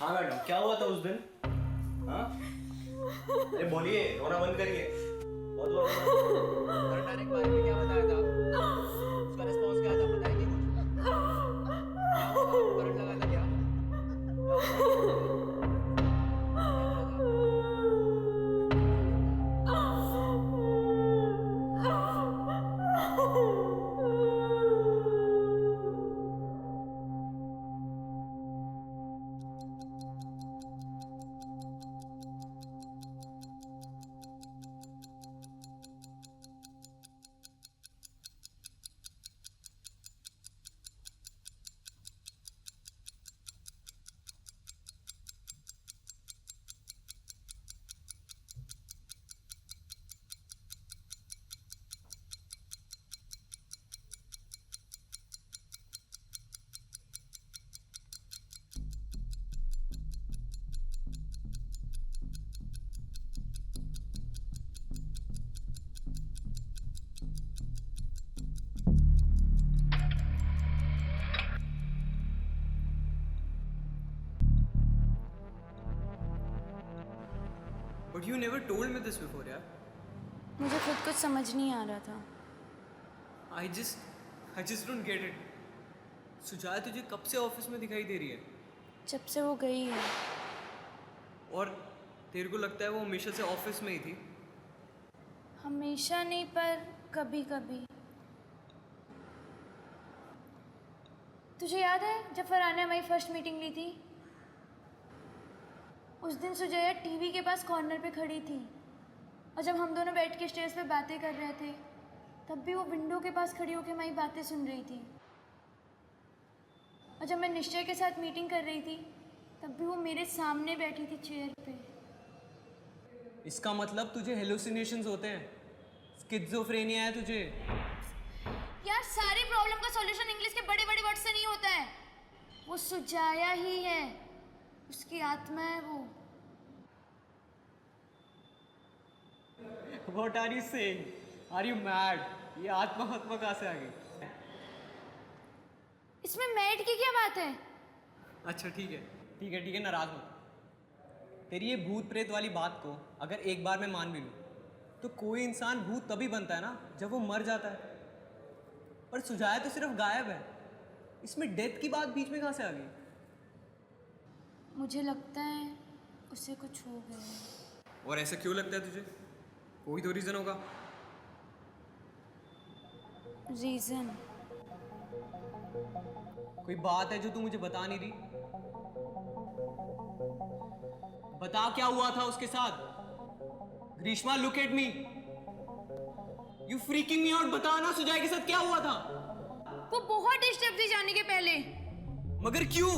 Speaker 6: हाँ मैडम, क्या हुआ था उस दिन? हाँ, अरे बोलिए, रोना बंद करिए।
Speaker 5: करंट आने के बारे में क्या बताया था? उसका रिस्पॉन्स क्या था, बताइए कुछ। क्या हुआ? आपको करंट लगा था क्या?
Speaker 7: Oh
Speaker 1: But you never told me this before, यार.
Speaker 2: मुझे खुद कुछ समझ नहीं आ रहा था.
Speaker 1: I just don't get it. सुजाया तुझे कब से ऑफिस में दिखाई दे रही है?
Speaker 2: जब से वो गई है.
Speaker 1: और तेरे को लगता है वो हमेशा से ऑफिस में ही थी?
Speaker 2: हमेशा नहीं, पर कभी कभी. तुझे याद है जब फरहान ने हमारी फर्स्ट मीटिंग ली थी? उस दिन सुजया टीवी के पास कॉर्नर पे खड़ी थी, और जब हम दोनों बैठ के स्टेज पे बातें कर रहे थे तब भी वो विंडो के पास खड़ी होकर हमारी बातें सुन रही थी. और जब मैं निश्चय के साथ मीटिंग कर रही थी तब भी वो मेरे सामने बैठी थी चेयर पे.
Speaker 1: इसका मतलब तुझे हेलुसिनेशंस होते हैं, स्किज़ोफ्रेनिया है तुझे.
Speaker 2: यार सारी प्रॉब्लम का सॉल्यूशन इंग्लिश के बड़े बड़े वर्ड से नहीं होता है. वो सुजाया ही है, उसकी आत्मा है वो.
Speaker 1: What are you saying? Are you mad? ये आत्मा कहाँ से आ गई?
Speaker 2: इसमें मैड की क्या बात है?
Speaker 1: अच्छा ठीक है, नाराज मत. तेरी ये भूत प्रेत वाली बात को अगर एक बार मैं मान भी लूँ तो कोई इंसान भूत तभी बनता है ना जब वो मर जाता है. पर सुजाया तो सिर्फ गायब है, इसमें डेथ की बात बीच में कहाँ से आ गई?
Speaker 2: मुझे लगता है उसे कुछ हो गया है.
Speaker 1: और ऐसा क्यों लगता है तुझे? कोई तो रीजन होगा.
Speaker 2: रीजन?
Speaker 1: कोई बात है जो तू मुझे बता नहीं रही? बता क्या हुआ था उसके साथ? Greeshma, look at me. You freaking me out. बता ना, सुजाया के साथ क्या हुआ था?
Speaker 2: वो बहुत डिस्टर्ब थी जाने के पहले.
Speaker 1: मगर क्यों?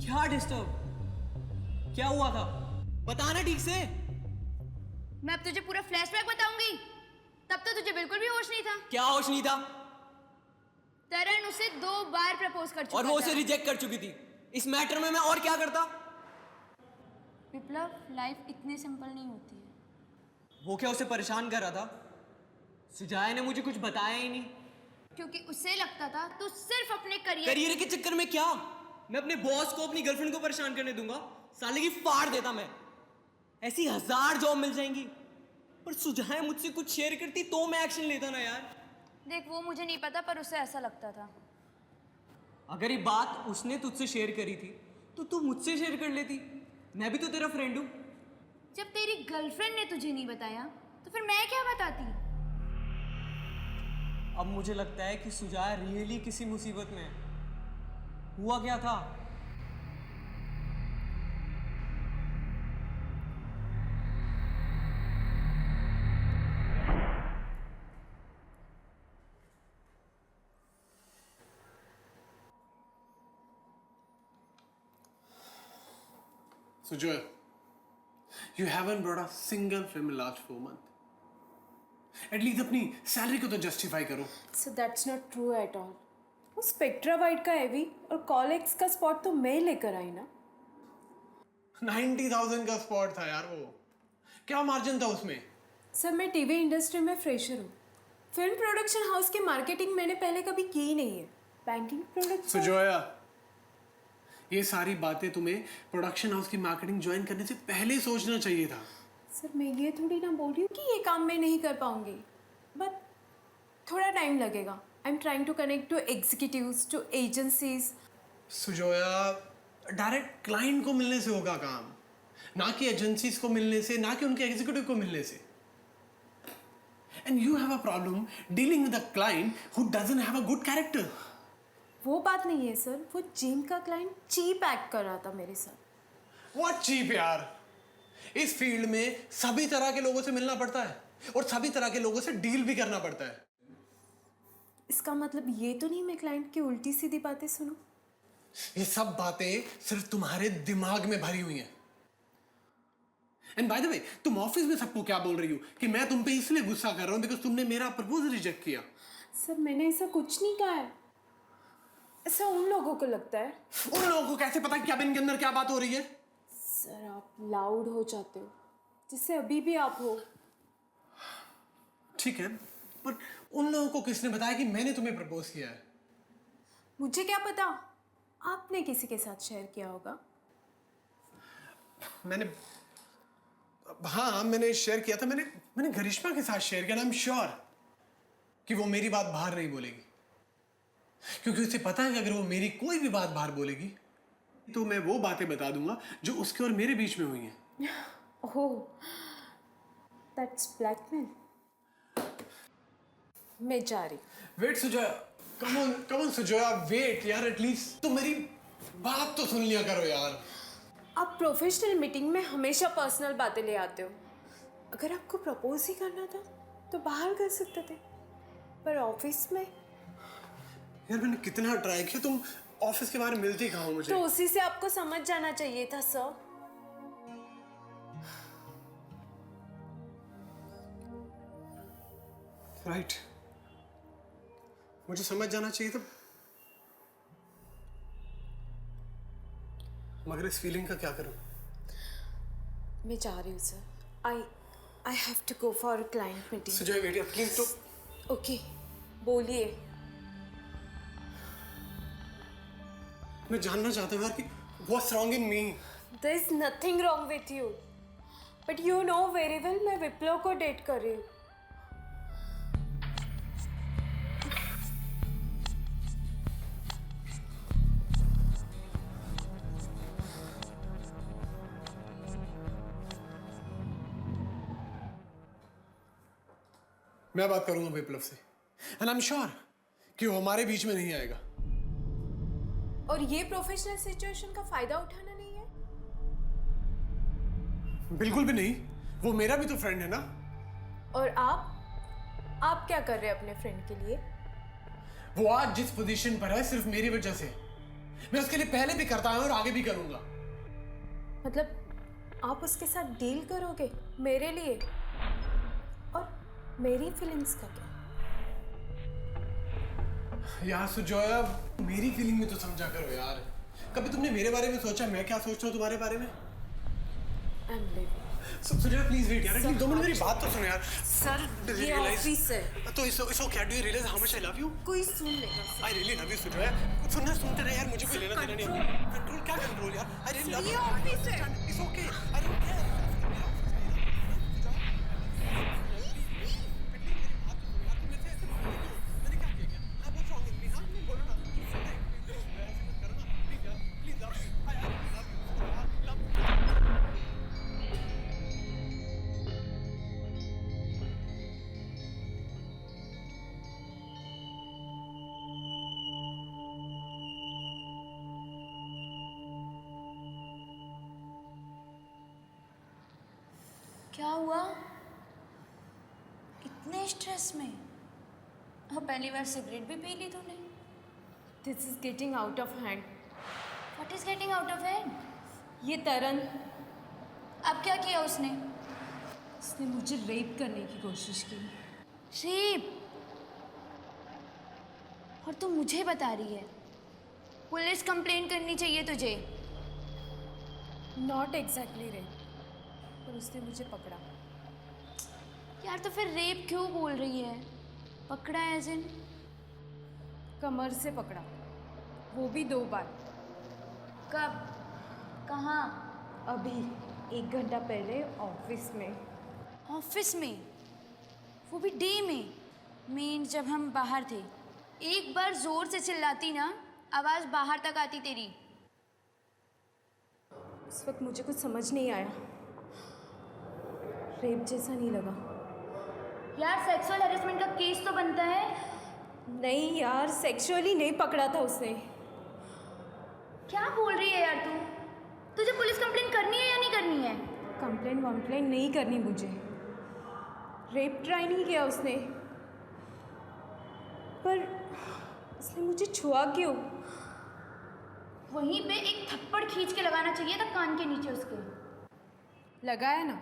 Speaker 1: क्या डिस्टर्ब? क्या हुआ था? बताना ठीक से.
Speaker 2: मैं अब तुझे पूरा फ्लैशबैक बताऊंगी. तब तो तुझे बिल्कुल भी होश नहीं था.
Speaker 1: क्या होश नहीं था?
Speaker 2: तरण उसे 2 बार प्रपोज कर चुका
Speaker 1: और वो
Speaker 2: था.
Speaker 1: उसे रिजेक्ट कर चुकी थी. इस मैटर में मैं और क्या करता?
Speaker 2: विप्लव, लाइफ इतनी सिंपल नहीं होती है.
Speaker 1: वो क्या उसे परेशान कर रहा था? सुजाया ने मुझे कुछ बताया ही नहीं.
Speaker 2: क्योंकि उसे लगता था तू सिर्फ अपने करियर
Speaker 1: के चक्कर में क्या मैं अपने बॉस को, अपनी गर्लफ्रेंड को परेशान करने दूंगा? साले की फाड़ देता मैं. ऐसी 1000 जॉब मिल जाएंगी, पर सुजाया मुझसे कुछ शेयर करती तो मैं एक्शन लेता ना यार.
Speaker 2: देख, वो मुझे नहीं पता, पर उसे ऐसा लगता था.
Speaker 1: अगर ये बात उसने तुझसे शेयर करी थी तो तू मुझसे शेयर कर लेती. मैं भी तो तेरा फ्रेंड हूं.
Speaker 2: जब तेरी गर्लफ्रेंड ने तुझे नहीं बताया तो फिर मैं क्या बताती?
Speaker 1: अब मुझे लगता है कि सुजाया रियली किसी मुसीबत में है. हुआ क्या था?
Speaker 9: Sujoy, you haven't brought a single film in last 4 months. At least अपनी सैलरी को तो जस्टिफाई करो.
Speaker 7: So that's not true at all. वो स्पेक्ट्रा वाइट का एवी और कॉलेक्स का स्पॉट तो मैं ही लेकर आई ना.
Speaker 9: 90,000 का स्पॉट था यार वो. क्या मार्जिन था उसमें?
Speaker 7: सर, मैं टीवी इंडस्ट्री में फ्रेशर हूँ. फिल्म प्रोडक्शन हाउस की मार्केटिंग मैंने पहले कभी की ही नहीं है. Banking product.
Speaker 9: सुजोया, ये सारी बातें तुम्हें प्रोडक्शन हाउस की मार्केटिंग ज्वाइन करने से पहले सोचना चाहिए था.
Speaker 7: सर, मैं ये थोड़ी ना बोल रही हूँ कि ये काम मैं नहीं कर पाऊंगी, बट थोड़ा टाइम लगेगा. I am trying to connect to executives, to agencies.
Speaker 9: Sujoya, direct client को मिलने से होगा काम, ना कि एजेंसीज को मिलने से, ना कि उनके एग्जीक्यूटिव को मिलने से. And you have a problem dealing with a client who doesn't have a good character.
Speaker 7: वो बात नहीं है सर. वो जिम का क्लाइंट चीप एक्ट कर रहा था मेरे साथ.
Speaker 9: व्हाट चीप यार? इस फील्ड में सभी तरह के लोगों से मिलना पड़ता है और सभी तरह के लोगों से डील भी करना पड़ता है.
Speaker 7: इसका मतलब ये तो नहीं मैं क्लाइंट की उल्टी सीधी बातें सुनूं?
Speaker 9: ये सब बातें सिर्फ तुम्हारे दिमाग में भरी हुई हैं. एंड बाय द वे, तुम ऑफिस में सबको क्या बोल रही हो कि मैं तुम पे इसलिए गुस्सा कर रहा हूं बिकॉज तुमने मेरा प्रपोजल रिजेक्ट किया.
Speaker 7: सर, मैंने ऐसा कुछ नहीं कहा है. ऐसा उन लोगों को लगता है.
Speaker 9: उन लोगों को कैसे पता कैबिन के अंदर क्या बात हो रही है?
Speaker 7: सर, आप लाउड हो जाते हो, जिससे अभी भी आप हो.
Speaker 9: ठीक है, पर उन लोगों को किसने बताया कि मैंने तुम्हें प्रपोज किया है?
Speaker 7: मुझे क्या पता, आपने किसी के साथ शेयर किया होगा.
Speaker 9: मैंने हाँ मैंने शेयर किया था, मैंने करिश्मा के साथ शेयर किया। आई एम श्योर कि वो मेरी बात बाहर नहीं बोलेगी, क्योंकि उसे पता है कि अगर वो मेरी कोई भी बात बाहर बोलेगी तो मैं वो बातें बता दूंगा जो उसके और मेरे बीच में हुई हैं।
Speaker 7: ओह, दैट्स ब्लैकमेल। मैं जा रही।
Speaker 9: वेट सुजोया, कम ऑन सुजोया, वेट यार, एटलीस्ट तुम मेरी बात तो सुन लिया करो यार।
Speaker 7: आप प्रोफेशनल मीटिंग में हमेशा पर्सनल बातें ले आते हो। अगर आपको प्रपोज ही करना था तो बाहर कर सकते थे, पर ऑफिस में।
Speaker 9: यार मैंने कितना ट्राई किया, तुम ऑफिस के बारे में मिलते कहाँ हो मुझे?
Speaker 7: तो उसी से आपको समझ जाना चाहिए था सर।
Speaker 9: राइट, मुझे समझ जाना चाहिए था, मगर इस फीलिंग का क्या करूं?
Speaker 7: मैं जा रही हूँ sir. I have to go for client meeting.
Speaker 9: Sujay wait please. तो
Speaker 7: ओके, बोलिए।
Speaker 9: मैं जानना चाहता हूँ यार कि what's wrong in me?
Speaker 7: There is nothing wrong with you, but you know very well मैं विप्लव को डेट कर रही हूँ।
Speaker 9: मैं बात करूंगा विप्लव से, एंड आई एम श्योर कि वो हमारे बीच में नहीं आएगा।
Speaker 7: और ये प्रोफेशनल सिचुएशन का फायदा उठाना नहीं है?
Speaker 9: बिल्कुल भी नहीं, वो मेरा भी तो फ्रेंड है ना।
Speaker 7: और आप क्या कर रहे हैं अपने फ्रेंड के लिए?
Speaker 9: वो आज जिस पोजीशन पर है सिर्फ मेरी वजह से। मैं उसके लिए पहले भी करता हूं और आगे भी करूंगा।
Speaker 7: मतलब आप उसके साथ डील करोगे मेरे लिए? और मेरी फीलिंग्स का क्या?
Speaker 9: यार सुजोया, मेरी फीलिंग में तो समझा करो यार। कभी तुमने मेरे बारे में सोचा मैं क्या सोचता हूँ तुम्हारे बारे में?
Speaker 7: I am leaving.
Speaker 9: Sujoya please wait यार, एटलीस्ट 2 मिनट मेरी बात तो सुनो यार।
Speaker 7: सर ये ऑफिस है।
Speaker 9: तो it's okay, do you realize how much I love you?
Speaker 7: कोई सुन लेगा।
Speaker 9: I really love you Sujoya. सुनते रहे यार, मुझे कोई लेना देना नहीं है। कंट्रोल क्या कंट्रोल यार? आई रियली लव यू।
Speaker 7: ये ऑफिस है।
Speaker 9: It's okay, I don't care.
Speaker 2: क्या हुआ? इतने स्ट्रेस में? और पहली बार सिगरेट भी पी ली तूने?
Speaker 7: This is getting out of hand.
Speaker 2: What is getting out of hand?
Speaker 7: ये तरन,
Speaker 2: अब क्या किया उसने?
Speaker 7: उसने मुझे रेप करने की कोशिश की।
Speaker 2: रेप? और तू मुझे बता रही है? पुलिस कंप्लेन करनी चाहिए तुझे।
Speaker 7: नॉट एग्जैक्टली रेप, पर उसने मुझे पकड़ा।
Speaker 2: यार तो फिर रेप क्यों बोल रही है? पकड़ा एज इन?
Speaker 7: कमर से पकड़ा, वो भी 2 बार।
Speaker 2: कब? कहाँ?
Speaker 7: अभी 1 घंटा पहले ऑफिस में।
Speaker 2: ऑफिस में? वो भी डे में? मीन जब हम बाहर थे। एक बार जोर से चिल्लाती ना, आवाज़ बाहर तक आती तेरी।
Speaker 7: उस वक्त मुझे कुछ समझ नहीं आया, रेप जैसा नहीं लगा।
Speaker 2: यार सेक्सुअल हैरेसमेंट का केस तो बनता है।
Speaker 7: नहीं यार, सेक्सुअली नहीं पकड़ा था उसने।
Speaker 2: क्या बोल रही है यार तू? तुझे पुलिस कंप्लेन करनी है या नहीं करनी है?
Speaker 7: कंप्लेन वम्प्लेन नहीं करनी मुझे। रेप ट्राई नहीं किया उसने, पर उसने मुझे छुआ क्यों?
Speaker 2: वहीं पे एक थप्पड़ खींच के लगाना चाहिए था कान के नीचे उसके।
Speaker 7: लगाया ना।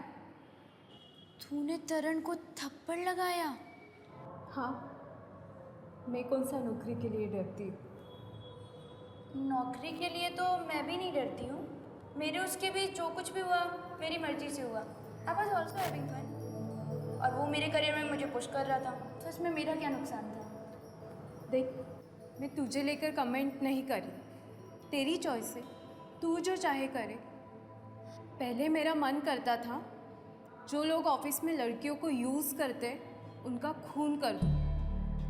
Speaker 2: तूने तरन को थप्पड़ लगाया?
Speaker 7: हाँ, मैं कौन सा नौकरी के लिए डरती हूँ?
Speaker 2: नौकरी के लिए तो मैं भी नहीं डरती हूँ। मेरे उसके बीच जो कुछ भी हुआ मेरी मर्जी से हुआ। I was also having fun, और वो मेरे करियर में मुझे पुश कर रहा था, तो इसमें मेरा क्या नुकसान था?
Speaker 7: देख, मैं तुझे लेकर कमेंट नहीं करी, तेरी चॉइस है, तू जो चाहे करे।
Speaker 13: पहले मेरा मन करता था जो लोग ऑफिस में लड़कियों को यूज़ करते उनका खून कर दूं,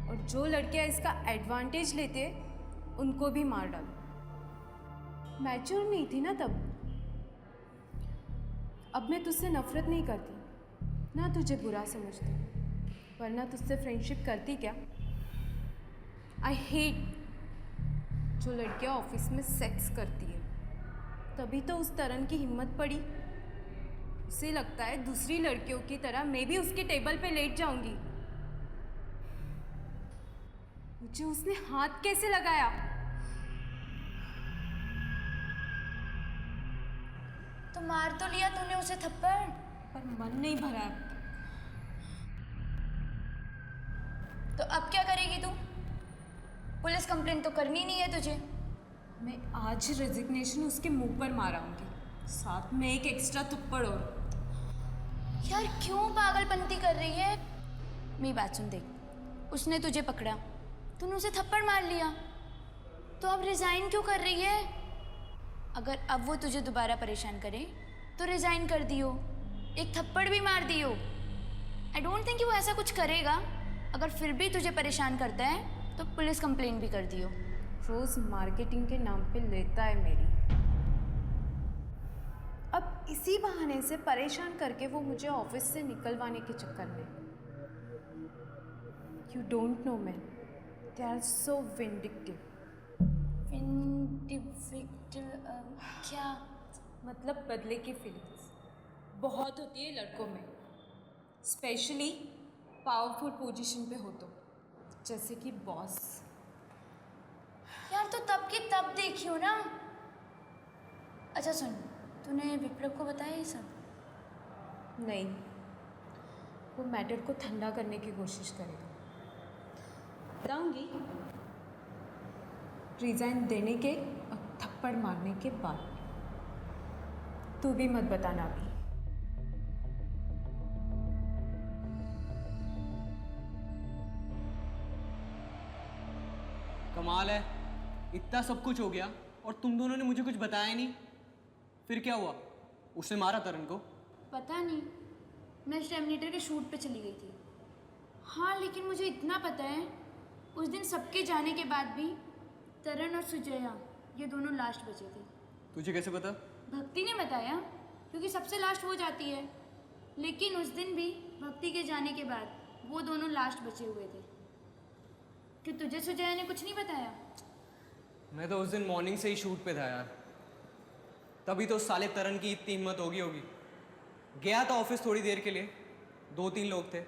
Speaker 13: और जो लड़कियां इसका एडवांटेज लेते उनको भी मार डालूं। मैच्योर नहीं थी ना तब। अब मैं तुझसे नफरत नहीं करती, ना तुझे बुरा समझती, वरना तुझसे फ्रेंडशिप करती क्या। आई हेट जो लड़कियां ऑफिस में सेक्स करती है। तभी तो उस तरन की हिम्मत पड़ी। उसे लगता है दूसरी लड़कियों की तरह मैं भी उसके टेबल पे लेट जाऊंगी। मुझे उसने हाथ कैसे लगाया?
Speaker 2: तो मार तो लिया तूने उसे थप्पड़,
Speaker 13: पर मन नहीं भरा अब तक।
Speaker 2: तो अब क्या करेगी तू? पुलिस कंप्लेंट तो करनी नहीं है तुझे।
Speaker 13: मैं आज रेजिग्नेशन उसके मुंह पर माराऊंगी, साथ में एक एक्स्ट्रा थप्पड़ और।
Speaker 2: यार क्यों पागलपंती कर रही है? मेरी बात सुन, देख, उसने तुझे पकड़ा, तूने उसे थप्पड़ मार लिया, तो अब रिजाइन क्यों कर रही है? अगर अब वो तुझे दोबारा परेशान करे तो रिजाइन कर दियो, एक थप्पड़ भी मार दियो। आई डोंट थिंक कि वो ऐसा कुछ करेगा। अगर फिर भी तुझे परेशान करता है तो पुलिस कंप्लेंट भी कर दियो।
Speaker 13: रोज मार्केटिंग के नाम पे लेता है मेरी। अब इसी बहाने से परेशान करके वो मुझे ऑफिस से निकलवाने के चक्कर में। You don't know man, they are so vindictive.
Speaker 2: क्या
Speaker 13: मतलब बदले की फीलिंग्स बहुत होती है लड़कों में, स्पेशली पावरफुल पोजीशन पे हो तो, जैसे कि बॉस।
Speaker 2: यार तो तब की तब देखी हो ना। अच्छा सुन, तूने विप्लव को बताया ये सब?
Speaker 13: नहीं, वो मैटर को ठंडा करने की कोशिश करेगा। बताऊंगी रिजाइन देने के और थप्पड़ मारने के बाद। तू भी मत बताना अभी।
Speaker 1: कमाल है, इतना सब कुछ हो गया और तुम दोनों ने मुझे कुछ बताया नहीं। फिर क्या हुआ? उसने मारा तरन को?
Speaker 2: पता नहीं, मैं टर्मिनेटर के शूट पे चली गई थी। हाँ लेकिन मुझे इतना पता है, उस दिन सबके जाने के बाद भी तरन और सुजया ये दोनों लास्ट बचे थे।
Speaker 1: तुझे कैसे पता?
Speaker 2: भक्ति ने बताया, क्योंकि सबसे लास्ट हो जाती है। लेकिन उस दिन भी भक्ति के जाने के बाद वो दोनों लास्ट बचे हुए थे। कि तुझे सुजया ने कुछ नहीं बताया?
Speaker 1: मैं तो उस दिन मॉर्निंग से ही शूट पे था यार, तभी तो साले तरन की इतनी हिम्मत होगी। गया था ऑफिस थोड़ी देर के लिए, 2-3 लोग थे।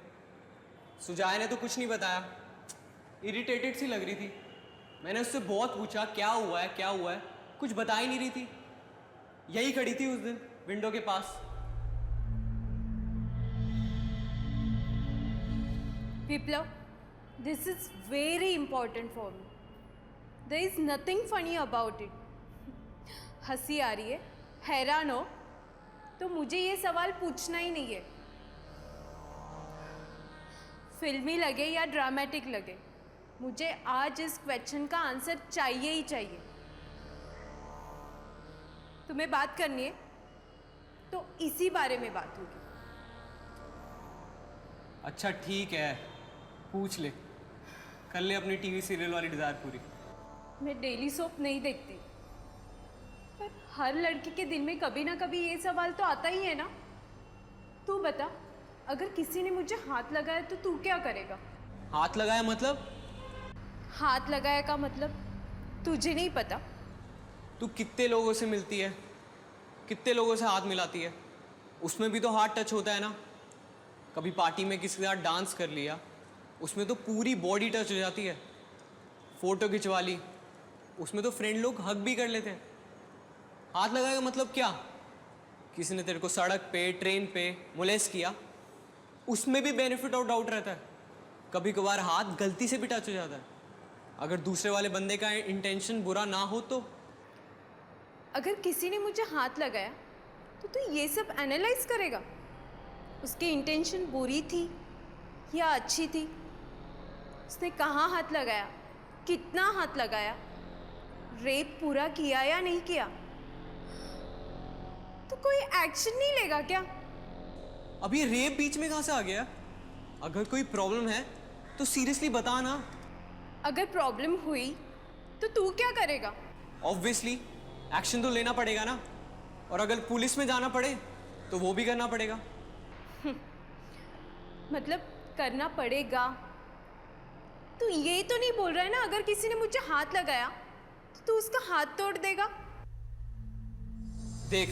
Speaker 1: सुजाय ने तो कुछ नहीं बताया, इरिटेटेड सी लग रही थी। मैंने उससे बहुत पूछा क्या हुआ है, कुछ बता ही नहीं रही थी। यही खड़ी थी उस दिन विंडो के पास।
Speaker 13: विप्लव, this is very important for me. There is nothing funny about it. हंसी आ रही है, हैरान हो तो मुझे ये सवाल पूछना ही नहीं है। फिल्मी लगे या ड्रामेटिक लगे, मुझे आज इस क्वेश्चन का आंसर चाहिए ही चाहिए। तुम्हें बात करनी है तो इसी बारे में बात होगी।
Speaker 1: अच्छा ठीक है, पूछ ले, कर ले अपनी टीवी सीरियल वाली डिज़ायर पूरी।
Speaker 13: मैं डेली सोप नहीं देखती, पर हर लड़की के दिल में कभी ना कभी ये सवाल तो आता ही है ना। तू बता, अगर किसी ने मुझे हाथ लगाया तो तू क्या करेगा?
Speaker 1: हाथ लगाया मतलब?
Speaker 13: हाथ लगाया का मतलब तुझे नहीं पता?
Speaker 1: तू कितने लोगों से मिलती है, कितने लोगों से हाथ मिलाती है, उसमें भी तो हाथ टच होता है ना। कभी पार्टी में किसी के साथ डांस कर लिया, उसमें तो पूरी बॉडी टच हो जाती है। फोटो खिंचवा ली, उसमें तो फ्रेंड लोग हग भी कर लेते हैं। हाथ लगाएगा मतलब क्या? किसी ने तेरे को सड़क पे, ट्रेन पे मोलेस्ट किया, उसमें भी बेनिफिट ऑफ डाउट रहता है। कभी कभार हाथ गलती से भी टच हो जाता है, अगर दूसरे वाले बंदे का इंटेंशन बुरा ना हो तो।
Speaker 13: अगर किसी ने मुझे हाथ लगाया तो तू ये सब एनालाइज करेगा, उसकी इंटेंशन बुरी थी या अच्छी थी, उसने कहाँ हाथ लगाया, कितना हाथ लगाया, रेप पूरा किया या नहीं किया। तो कोई एक्शन नहीं लेगा क्या?
Speaker 1: अब ये रेप बीच में कहाँ से आ गया? अगर कोई प्रॉब्लम है तो सीरियसली बता ना।
Speaker 13: अगर प्रॉब्लम हुई तो तू क्या करेगा?
Speaker 1: ऑब्वियसली एक्शन तो लेना पड़ेगा ना, और अगर पुलिस में जाना पड़े तो वो भी करना पड़ेगा।
Speaker 13: मतलब करना पड़ेगा? तू ये तो नहीं बोल रहा है ना अगर किसी ने मुझे हाथ लगाया तो तू उसका हाथ तोड़ देगा?
Speaker 1: देख,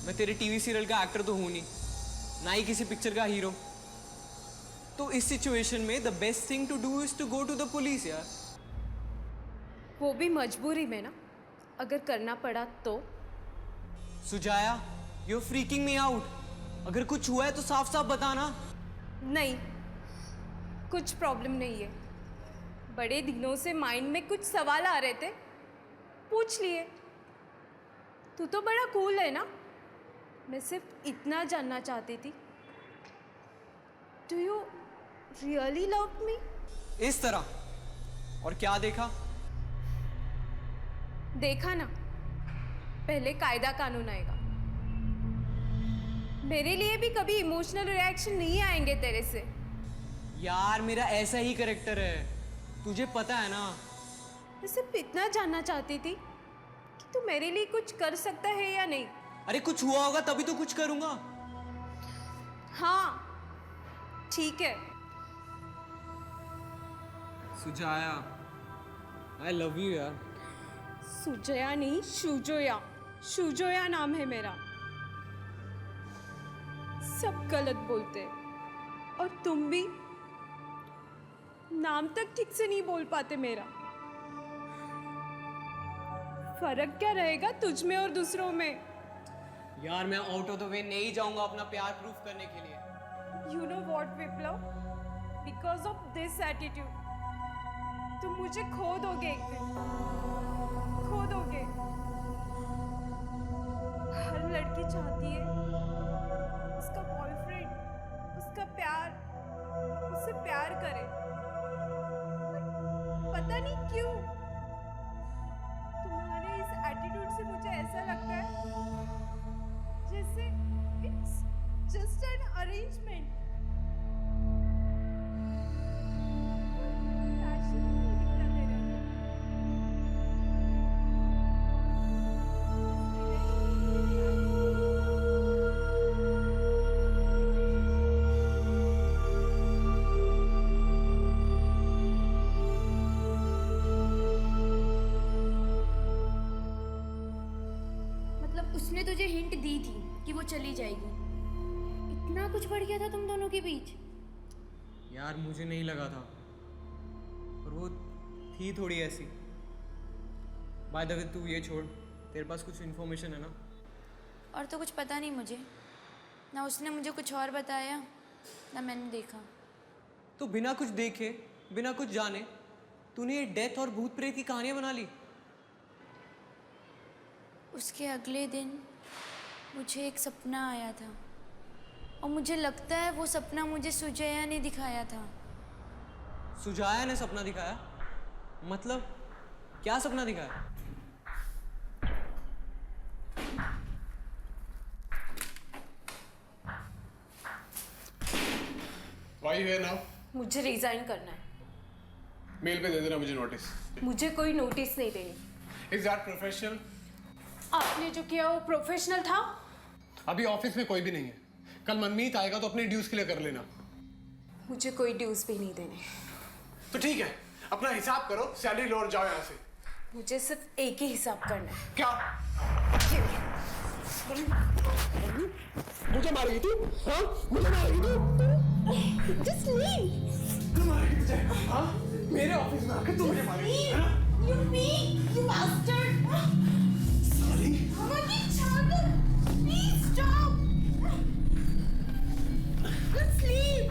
Speaker 1: मैं तेरे टीवी सीरियल का एक्टर तो हूं नहीं, ना ही किसी पिक्चर का हीरो। तो इस सिचुएशन में the best thing to do is to go to the police यार।
Speaker 13: वो भी मजबूरी में ना, अगर करना पड़ा तो।
Speaker 1: Sujaya, you are freaking me out. अगर कुछ हुआ है तो साफ साफ बताना।
Speaker 13: नहीं, कुछ प्रॉब्लम नहीं है। बड़े दिनों से माइंड में कुछ सवाल आ रहे थे, पूछ लिए। तू तो बड़ा कूल है ना। मैं सिर्फ इतना जानना चाहती थी, do you really love me?
Speaker 1: इस तरह? और क्या देखा?
Speaker 13: देखा ना, पहले कायदा कानून आएगा। मेरे लिए भी कभी इमोशनल रिएक्शन नहीं आएंगे तेरे से।
Speaker 1: यार मेरा ऐसा ही कैरेक्टर है, तुझे पता है ना।
Speaker 13: मैं सिर्फ इतना जानना चाहती थी कि तू मेरे लिए कुछ कर सकता है या नहीं।
Speaker 1: अरे कुछ हुआ होगा तभी तो कुछ करूंगा।
Speaker 13: हाँ ठीक है।
Speaker 1: सुजाया, आई लव यू यार।
Speaker 13: सुजया नहीं, शुजोया। शुजोया नाम है मेरा। सब गलत बोलते हैं और तुम भी नाम तक ठीक से नहीं बोल पाते मेरा। फर्क क्या रहेगा तुझ में और दूसरों में?
Speaker 1: यार मैं आउट ऑफ द वे नहीं जाऊंगा अपना प्यार प्रूफ करने के लिए।
Speaker 13: You know what Viplav, because of this attitude तुम मुझे खो दोगे एक दिन, खो दोगे। हर लड़की चाहती है उसका बॉयफ्रेंड उसका प्यार उससे प्यार करे, पता नहीं क्यों तुम्हारे इस एटीट्यूड से मुझे ऐसा लगता है जैसे इट्स जस्ट एन अरेंजमेंट।
Speaker 2: उसने तुझे हिंट दी थी कि वो चली जाएगी। इतना कुछ बढ़ गया था तुम दोनों के बीच?
Speaker 1: यार मुझे नहीं लगा था, और वो थी थोड़ी ऐसी। बाय द वे तू ये छोड़, तेरे पास कुछ इन्फॉर्मेशन है ना?
Speaker 2: और तो कुछ पता नहीं मुझे, ना उसने मुझे कुछ और बताया ना मैंने देखा।
Speaker 1: तो बिना कुछ देखे बिना कुछ जाने तूने ये डेथ और भूत प्रेत की कहानियां बना ली।
Speaker 2: उसके अगले दिन मुझे एक सपना आया था, और मुझे लगता है वो सपना मुझे सुजया ने दिखाया था।
Speaker 1: सुजाया ने सपना दिखाया? मतलब क्या सपना दिखाया?
Speaker 9: Why you here now?
Speaker 13: मुझे रिजाइन करना है।
Speaker 9: मेल पे दे देना मुझे नोटिस।
Speaker 13: मुझे कोई नोटिस नहीं देनी।
Speaker 9: Is that professional?
Speaker 13: आपने जो किया वो प्रोफेशनल था?
Speaker 9: अभी ऑफिस में कोई भी नहीं है, कल मनमीत आएगा तो अपने ड्यूज के लिए कर लेना।
Speaker 13: मुझे कोई ड्यूज भी नहीं देने।
Speaker 9: तो ठीक है, अपना हिसाब करो, सैलरी लो और जाओ यहाँ से।
Speaker 13: मुझे सिर्फ एक ही हिसाब करना है।
Speaker 9: क्या? मुझे मारेगी तू? हाँ? मुझे मारेगी तू?
Speaker 13: Just leave.
Speaker 9: तू मारेगी मुझे? हाँ? मेरे ऑफिस में आके तू मुझे मारेगी?
Speaker 13: You mean, you bastard!
Speaker 9: Sorry.
Speaker 13: हमारी छागल, please stop. Just leave.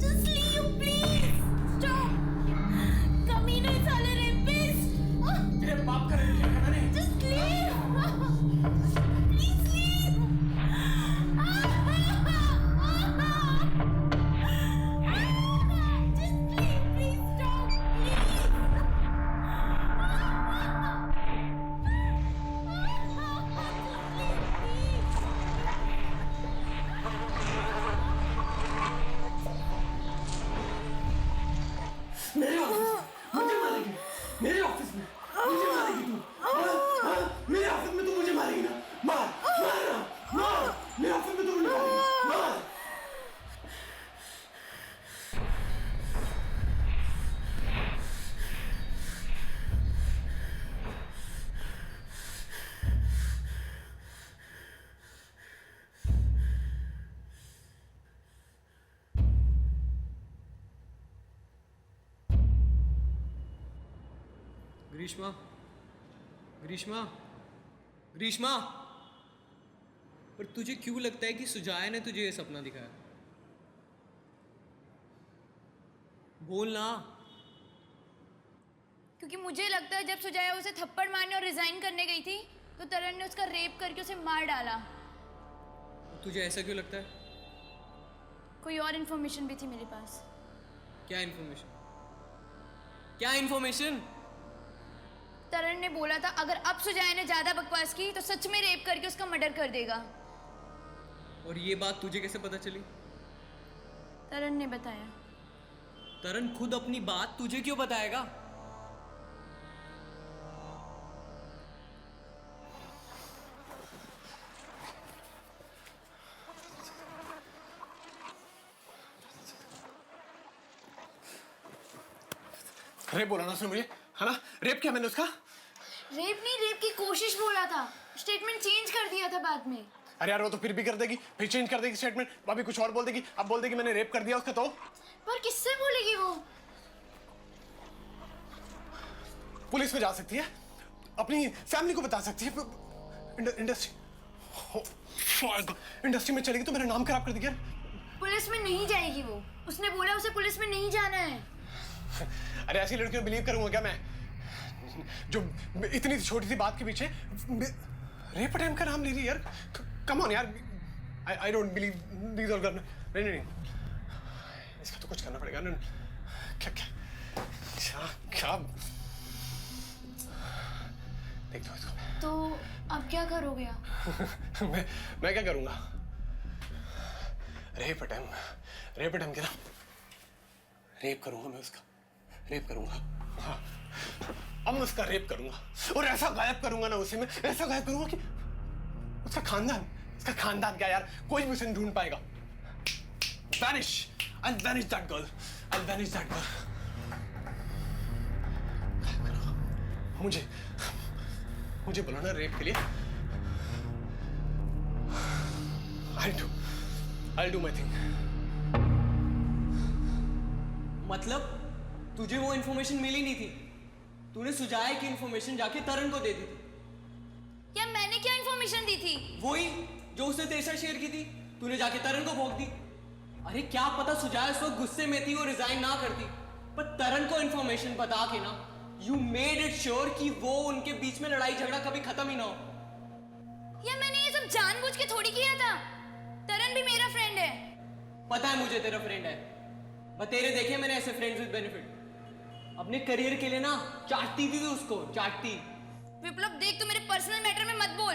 Speaker 13: Just leave, please. Stop. कमीने साले rapist.
Speaker 9: तेरे बाप का रेप किया है मैंने।
Speaker 13: Just leave. Please leave. Just leave, please stop, please.
Speaker 1: ग्रीष्मा, ग्रीष्मा, ग्रीष्मा, पर तुझे क्यों लगता है कि सुजाया ने तुझे ये सपना दिखाया? बोल ना।
Speaker 2: क्योंकि मुझे लगता है जब सुजाया उसे थप्पड़ मारने और रिजाइन करने गई थी तो तरण ने उसका रेप करके उसे मार डाला।
Speaker 1: तुझे ऐसा क्यों लगता है?
Speaker 2: कोई और इन्फॉर्मेशन भी थी मेरे पास।
Speaker 1: क्या इन्फॉर्मेशन? क्या इन्फॉर्मेशन?
Speaker 2: तरण ने बोला था अगर अब सुजाया ने ज्यादा बकवास की तो सच में रेप करके उसका मर्डर कर देगा।
Speaker 1: और ये बात तुझे कैसे पता चली?
Speaker 2: तरण ने बताया।
Speaker 1: तरण खुद अपनी बात तुझे क्यों बताएगा?
Speaker 9: रेप बोला ना उसने मुझे, है ना? रेप किया मैंने उसका?
Speaker 2: रेप नहीं, रेप की कोशिश बोला था। स्टेटमेंट चेंज कर दिया था बाद में।
Speaker 9: अरे यार वो तो फिर भी कर देगी, फिर चेंज कर देगी स्टेटमेंट, अभी कुछ और बोल देगी, अब बोल देगी मैंने रेप कर दिया उसका। तो
Speaker 2: पर किससे बोलेगी वो?
Speaker 9: पुलिस में जा सकती है, अपनी फैमिली को बता सकती है, इंडस्ट्री में चलेगी तो मेरा नाम खराब कर देगी यार।
Speaker 2: पुलिस में नहीं जाएगी वो, उसने बोला उसे पुलिस में नहीं जाना है।
Speaker 9: अरे ऐसी लड़कियों को बिलीव करूंगा क्या मैं, जो इतनी छोटी सी बात के पीछे रेप अटेम्प्ट का नाम ले रही है यार। कम ऑन यार, I don't believe these all girl. नहीं नहीं, इसका तो कुछ करना पड़ेगा ना। क्या क्या क्या क्या देख दो इसको।
Speaker 2: तो अब क्या करोगे आप?
Speaker 9: मैं क्या करूंगा? रेप अटेम्प्ट के ना, रेप करूंगा मैं उसका, रेप करूंगा। हाँ, अब मैं उसका रेप करूंगा और ऐसा गायब करूंगा ना उसे, मैं ऐसा गायब करूंगा कि उसका खानदान क्या यार, कोई भी उसे नहीं ढूंढ पाएगा। Vanish! I'll vanish that girl. I'll vanish that girl. मुझे बुलाना रेप के लिए। I'll do my thing.
Speaker 1: मतलब तुझे वो इन्फॉर्मेशन मिली नहीं थी? तूने सुजाया की इन्फॉर्मेशन जाके तरण को दे दी थी?
Speaker 2: या मैंने क्या इन्फॉर्मेशन दी थी?
Speaker 1: वही जो उसने तेरे साथ शेयर की थी, तूने जाके तरण को भोंक दी। अरे क्या पता सुजाया उस वक्त गुस्से में थी, वो रिजाइन ना करती, पर तरण को इन्फॉर्मेशन बता के ना यू मेड इट श्योर कि वो उनके बीच में लड़ाई झगड़ा कभी खत्म ही ना हो।
Speaker 2: या मैंने ये सब जानबूझ के थोड़ी किया था। तरण भी मेरा फ्रेंड है।
Speaker 1: पता है मुझे तेरा फ्रेंड है, बतेरे देखे मैंने ऐसे फ्रेंड्स विद बेनिफिट। अपने करियर के लिए ना चाटती थी उसको, चाटती।
Speaker 2: विप्लव देख, तू मेरे पर्सनल मैटर में मत बोल।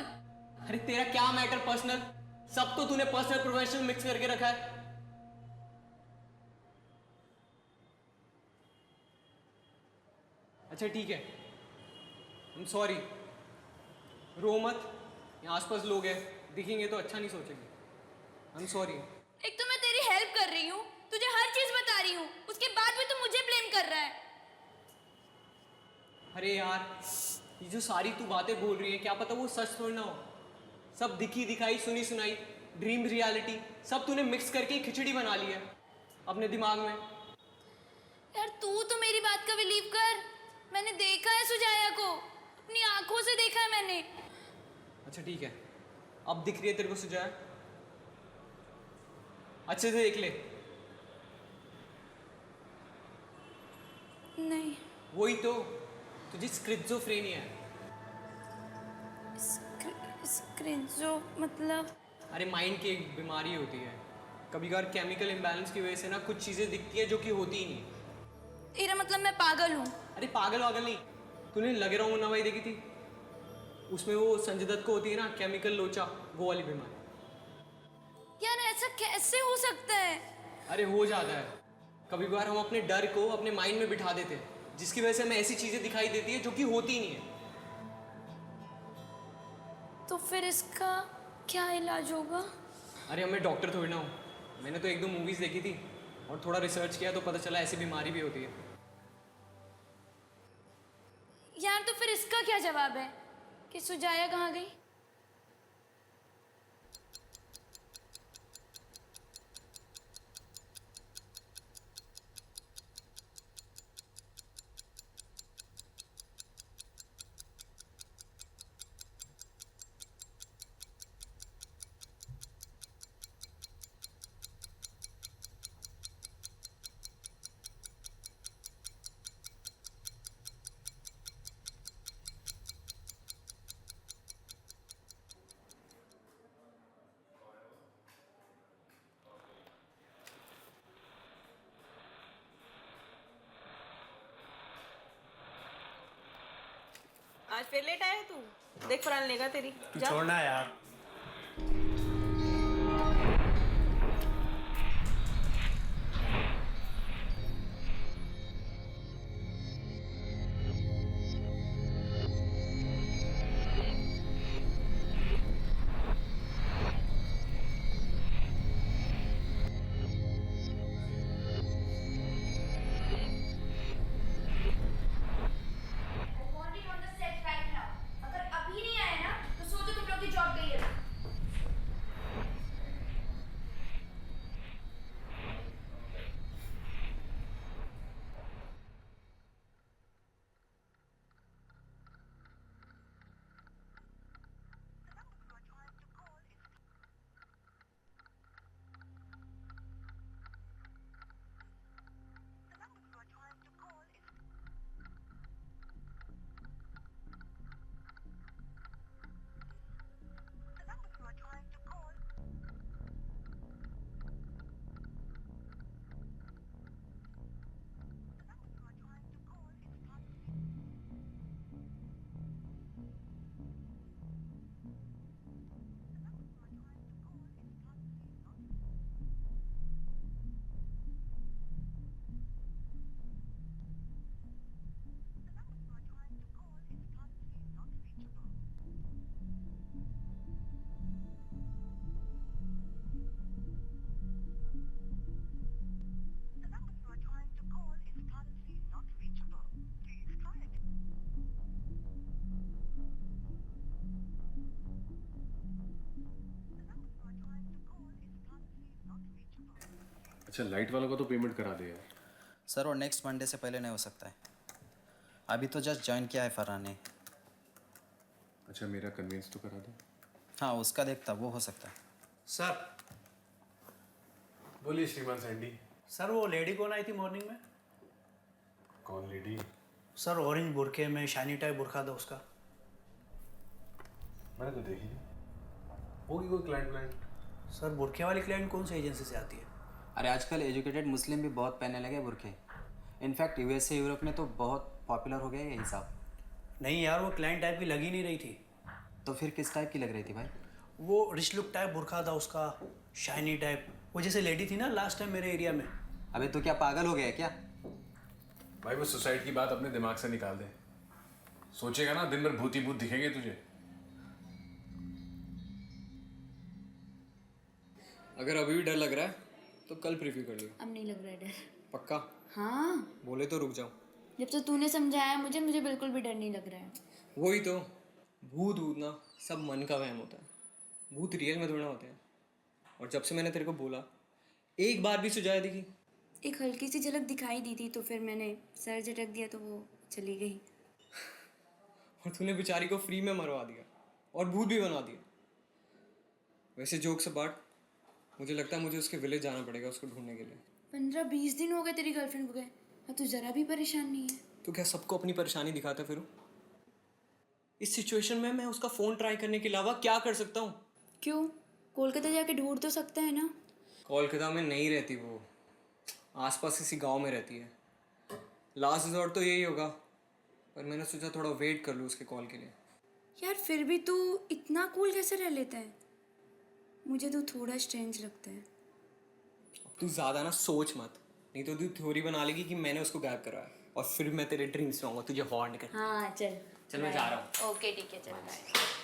Speaker 1: अरे तेरा क्या मैटर पर्सनल, सब तो तूने पर्सनल प्रोफेशनल मिक्स करके रखा है। अच्छा ठीक है, आई एम सॉरी, रो मत, यहाँ आसपास लोग हैं, दिखेंगे तो अच्छा नहीं सोचेंगे। I am sorry.
Speaker 2: एक तो मैं तेरी हेल्प कर रही हूँ, तुझे हर चीज बता रही हूँ, उसके बाद भी तू मुझे ब्लेम कर रहा है।
Speaker 1: अरे यार, ये जो सारी तू बातें बोल रही है, क्या पता वो सच थोड़ी ना हो। सब दिखी दिखाई, सुनी सुनाई, ड्रीम रियलिटी, सब तूने मिक्स करके एक खिचड़ी बना ली है अपने दिमाग में।
Speaker 2: यार तू तो मेरी बात का बिलीव कर, मैंने देखा है सुजाया को, अपनी आंखों से देखा है मैंने।
Speaker 1: अच्छा ठीक है, अब दिख रही है तेरे को सुजाया? अच्छे से देख ले।
Speaker 2: नहीं।
Speaker 1: वही तो, तुझे स्किज़ोफ्रेनिया है।
Speaker 2: स्किज़ो मतलब?
Speaker 1: अरे माइंड की एक बीमारी होती है, कभी कभार केमिकल इम्बैलेंस की वजह से ना कुछ चीज़ें दिखती है जो कि होती ही नहीं।
Speaker 2: तेरा मतलब मैं पागल हूँ?
Speaker 1: अरे पागल वागल नहीं, तूने लगे रहो मुन्ना भाई देखी थी? उसमें वो संजय दत्त को होती है ना केमिकल लोचा, वो वाली बीमारी।
Speaker 2: यार ऐसा कैसे हो सकता है?
Speaker 1: अरे हो जाता है, कभी कभार हम अपने डर को अपने माइंड में बिठा देते हैं, जिसकी वजह से हमें ऐसी चीजें दिखाई देती है जो कि होती ही नहीं है।
Speaker 2: तो फिर इसका क्या इलाज होगा?
Speaker 1: अरे मैं डॉक्टर थोड़ी ना हूँ, मैंने तो एक दो मूवीज देखी थी और थोड़ा रिसर्च किया तो पता चला ऐसी बीमारी भी होती है।
Speaker 2: यार तो फिर इसका क्या जवाब है कि सुजाया कहाँ गई?
Speaker 7: आज फिर लेट आया तू। देख फरहान लेगा तेरी। जा।
Speaker 12: छोड़ना यार।
Speaker 2: अगर अभी नहीं आए ना तो सोचो तुम लोग की जॉब गई है।
Speaker 14: अच्छा, लाइट वालों का तो पेमेंट करा दे यार।
Speaker 15: सर और नेक्स्ट मंडे से पहले नहीं हो सकता है। अभी तो जस्ट ज्वाइन किया है फरहान ने।
Speaker 14: अच्छा, मेरा कन्विंस तो करा दे।
Speaker 15: हाँ, उसका देखता, वो हो सकता है।
Speaker 8: सर बोलिए श्रीमान सैंडी।
Speaker 12: सर वो लेडी कौन आई थी मॉर्निंग में?
Speaker 14: कौन लेडी?
Speaker 12: सर ऑरेंज बुरखे में शाइनी टाइप बुरखा था उसका।
Speaker 14: मैंने तो देखी नहीं। होगी कोई क्लाइंट।
Speaker 12: सर बुरखे वाली क्लाइंट कौन सी एजेंसी से आती है?
Speaker 15: अरे आजकल एजुकेटेड मुस्लिम भी बहुत पहनने लगे बुरखे। इनफैक्ट यूएसए यूरोप में तो बहुत पॉपुलर हो गया है ये हिसाब।
Speaker 12: नहीं यार, वो क्लाइंट टाइप की लगी नहीं रही थी।
Speaker 15: तो फिर किस टाइप की लग रही थी भाई?
Speaker 12: वो रिच लुक टाइप बुरखा था उसका, शाइनी टाइप। वो जैसे लेडी थी ना लास्ट टाइम मेरे एरिया में।
Speaker 15: अबे तो क्या पागल हो गया क्या?
Speaker 14: भाई वो सुसाइड की बात अपने दिमाग से निकाल दे। सोचेगा ना दिन भर भूती भूत दिखेंगे तुझे।
Speaker 1: अगर अभी भी डर लग रहा है तो कल प्रीव्यू कर लियो।
Speaker 2: अब नहीं लग रहा है डर।
Speaker 1: पक्का?
Speaker 2: हाँ,
Speaker 1: बोले तो रुक जाओ।
Speaker 2: जब से तूने समझाया मुझे मुझे बिल्कुल भी डर नहीं लग रहा है।
Speaker 1: वही तो, भूत भूत ना सब मन का वहम होता है। भूत रियल में थोड़ा होते हैं। और जब से मैंने तेरे को बोला, एक बार भी सुझाया दिखी?
Speaker 2: एक हल्की सी झलक दिखाई दी थी तो फिर मैंने सर झटक दिया तो वो चली गई।
Speaker 1: और तूने बेचारी को फ्री में मरवा दिया और भूत भी बना दिया। वैसे जोक से बात, मुझे लगता है मुझे उसके विलेज जाना पड़ेगा उसको ढूंढने के लिए।
Speaker 2: 15-20 दिन हो गए तेरी गर्लफ्रेंड को गए और तू जरा भी परेशान नहीं है।
Speaker 1: तो क्या सबको अपनी परेशानी दिखाता फिर? इस सिचुएशन में मैं उसका फ़ोन ट्राई करने के अलावा क्या कर सकता हूँ?
Speaker 2: क्यों? कोलकाता जाके ढूंढ तो सकता है ना।
Speaker 1: कोलकाता में नहीं रहती वो, आसपास किसी गांव में रहती है। लास्ट रिजॉर्ट तो यही होगा, पर मैंने सोचा थोड़ा वेट कर लूँ उसके कॉल के लिए।
Speaker 2: यार फिर भी तू इतना कूल कैसे रह लेता है? मुझे तो थोड़ा स्ट्रेंज लगता है।
Speaker 1: अब तू ज़्यादा ना सोच मत, नहीं तो तू थ्योरी बना लेगी कि मैंने उसको गायब कराया और फिर मैं तेरे ड्रीम्स में आऊँगा तुझे हॉर्न कर।
Speaker 2: हाँ चल
Speaker 1: मैं जा रहा हूँ।
Speaker 2: ओके ठीक है, चल बाय।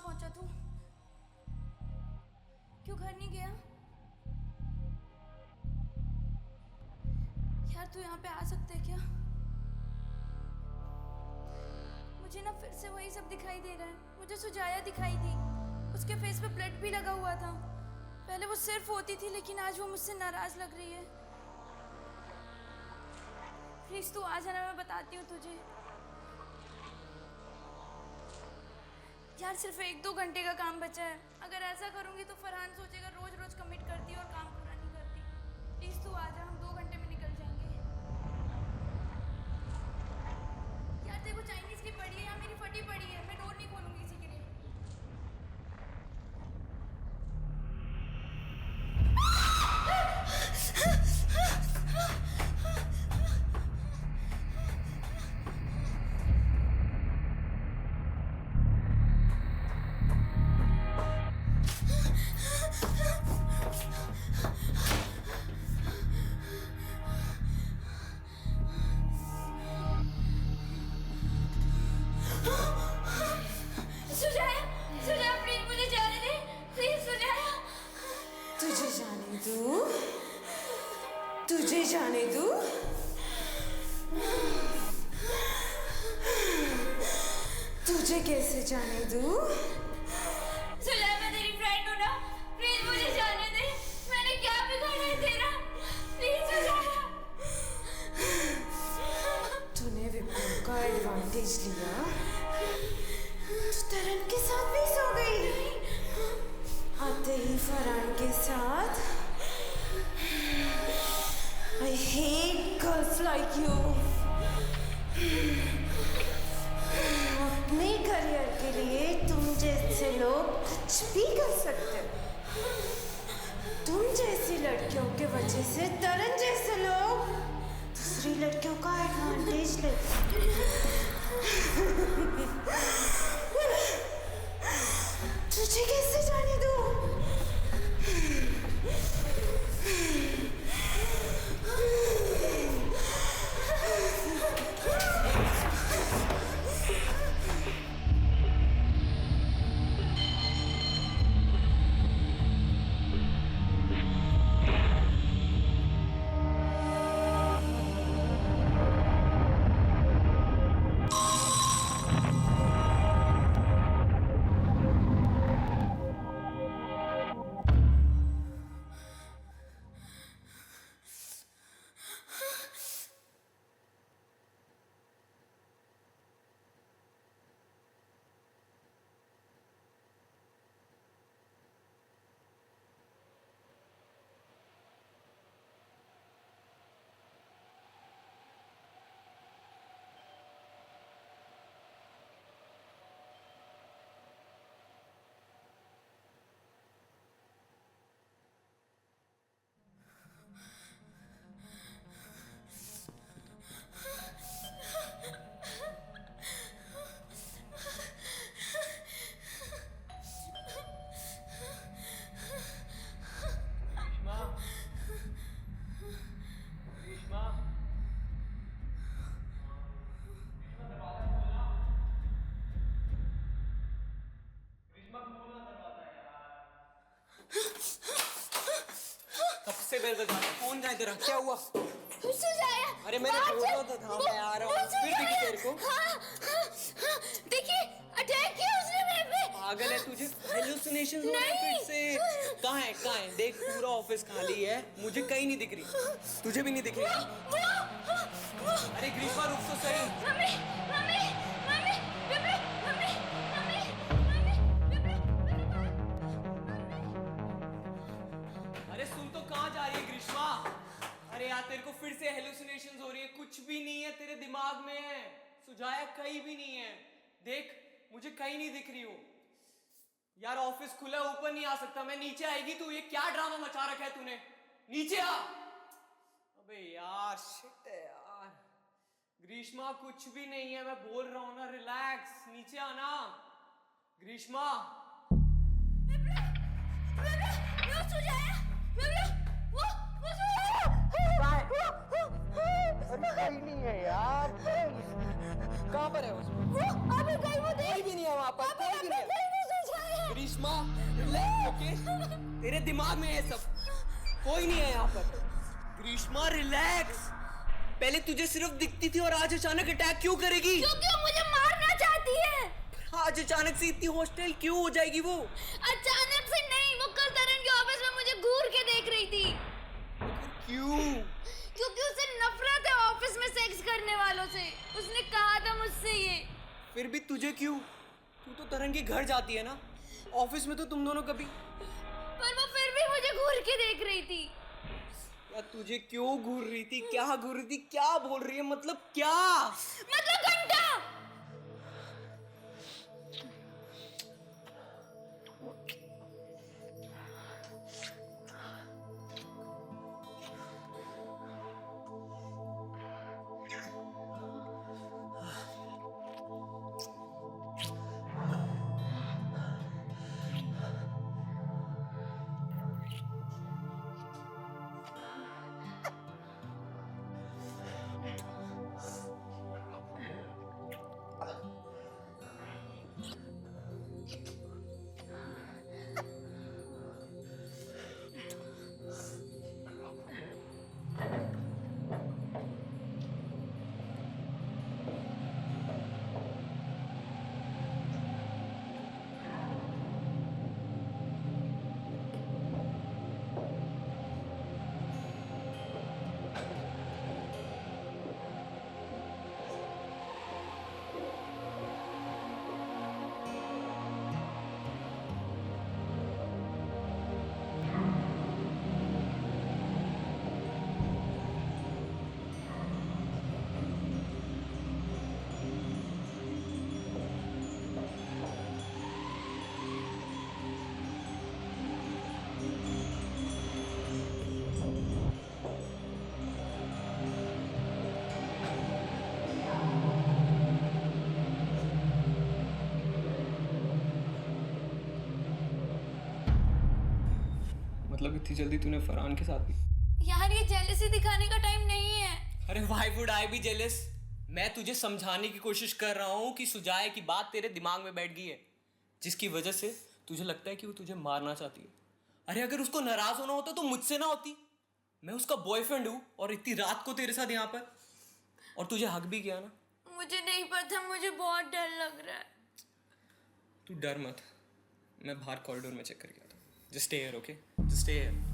Speaker 2: कहाँ पहुंचा तू? क्यों घर नहीं गया? यार तू यहाँ पे आ सकता है क्या? मुझे ना फिर से वही सब दिखाई दे रहा है। मुझे सुजाया दिखाई दी, उसके फेस पे ब्लड भी लगा हुआ था। पहले वो सिर्फ होती थी, लेकिन आज वो मुझसे नाराज लग रही है। प्लीज तू आ जाना, मैं बताती हूँ तुझे। यार सिर्फ 1-2 घंटे का काम बचा है। अगर ऐसा करूंगी तो फरहान सोचेगा रोज रोज कमिट करती है और काम पूरा नहीं करती। प्लीज तू आ जा, हम 2 घंटे में निकल जाएंगे। यार देखो चाइनीज की पड़ी है, यहाँ मेरी फटी पड़ी है। मैं डोर नहीं खोलूंगी किसी के लिए। सुजाया, सुजाया प्लीज मुझे जाने दे। प्लीज सुजाया।
Speaker 7: तुझे जाने दूँ? तुझे जाने दूँ? तुझे कैसे जाने दूँ?
Speaker 2: सुजाया मैं तेरी फ्रेंड हूँ ना, प्लीज मुझे जाने दे। मैंने क्या बिगाड़ा है तेरा? प्लीज सुजाया।
Speaker 7: तूने विपुल का एडवांटेज लिया, तू तरन के साथ भी सो गई। आते ही फरहान के साथ। I hate girls like you. अपने करियर के लिए तुम जैसे लोग कुछ भी कर सकते हो। तुम जैसी लड़कियों के वजह से तरन जैसे लोग दूसरी लड़कियों का एडवांटेज लेते हैं। तुझे कैसे जाने दूँ?
Speaker 1: से मेरे को जाना। कौन जाए तेरा? क्या हुआ?
Speaker 2: सुजाया।
Speaker 1: अरे मैंने बोला तो था मैं आ रहा हूँ। फिर दिखी तेरे को?
Speaker 2: देखिए अटैक किया उसने मेरे पे।
Speaker 1: पागल है तुझे? हेलुसिनेशंस हो रहे फिर से? कहाँ है? कहाँ है? देख पूरा ऑफिस खाली है, मुझे कहीं नहीं दिख रही। तुझे भी नहीं दिख रही? अरे ग्रीष्मा रुक तो सही।
Speaker 2: Mummy mummy mummy mummy mummy mummy
Speaker 1: अरे सुन तो कहाँ जा रही है ग्रीष्मा? अरे यार तेरे को फिर से हेलुसिनेशंस हो रही है। कुछ भी नहीं है तेरे दिमाग में है। सुजाया कहीं भी नहीं है। देख मुझे कहीं नहीं दिख रही हो। यार ऑफिस खुला है, ऊपर नहीं आ सकता मैं। नीचे आएगी तू? ये क्या ड्रामा मचा रखा है तूने? नीचे आ। अबे यार शिट है यार। ग्रीष्मा कुछ भी नहीं है, मैं बोल रहा हूँ ना, रिलैक्स। नीचे आना ग्रीष्मा।
Speaker 16: कहीं नहीं है यार। कहाँ पर है वो?
Speaker 2: अभी कहीं वो
Speaker 16: कोई भी नहीं है वहाँ पर। कोई भी नहीं है।
Speaker 1: Greeshma relax, okay? तेरे दिमाग में है सब, कोई नहीं है यहाँ पर। ग्रीष्मा रिलैक्स। पहले तुझे सिर्फ दिखती थी और आज अचानक अटैक क्यों करेगी?
Speaker 2: क्योंकि वो मुझे मारना चाहती है।
Speaker 1: आज अचानक से इतनी हॉस्टाइल क्यों हो जाएगी वो?
Speaker 2: अचानक से नहीं, वो कल तरन के ऑफिस में मुझे घूर के देख रही थी।
Speaker 1: क्यों?
Speaker 2: क्योंकि उसे नफरत है ऑफिस में सेक्स करने वालों से। उसने कहा था मुझसे ये।
Speaker 1: फिर भी तुझे क्यों? तू तो तरन के घर जाती है ना, ऑफिस में तो तुम दोनों कभी।
Speaker 2: पर वो फिर भी मुझे घूर के देख रही थी।
Speaker 1: या तुझे क्यों घूर रही थी? क्या घूर रही थी? क्या बोल रही है? मतलब क्या?
Speaker 2: मतलब घंटा।
Speaker 1: मतलब इतनी जल्दी तूने फरहान के साथ भी?
Speaker 2: यार ये जेलसी दिखाने का टाइम नहीं है।
Speaker 1: अरे why would I be jealous? मैं तुझे समझाने की कोशिश कर रहा हूँ कि सुजाए की बात तेरे दिमाग में बैठ गई है, जिसकी वजह से तुझे लगता है कि वो तुझे मारना चाहती है। अरे अगर उसको नाराज होना होता तो मुझसे ना होती। मैं उसका बॉयफ्रेंड हूँ और इतनी रात को तेरे साथ यहाँ पर, और तुझे हक भी किया ना।
Speaker 2: मुझे नहीं पता, मुझे बहुत डर लग रहा है।
Speaker 1: तू डर मत, मैं बाहर कॉरिडोर में चेक करके आता हूँ। Just stay here, okay? Just stay here.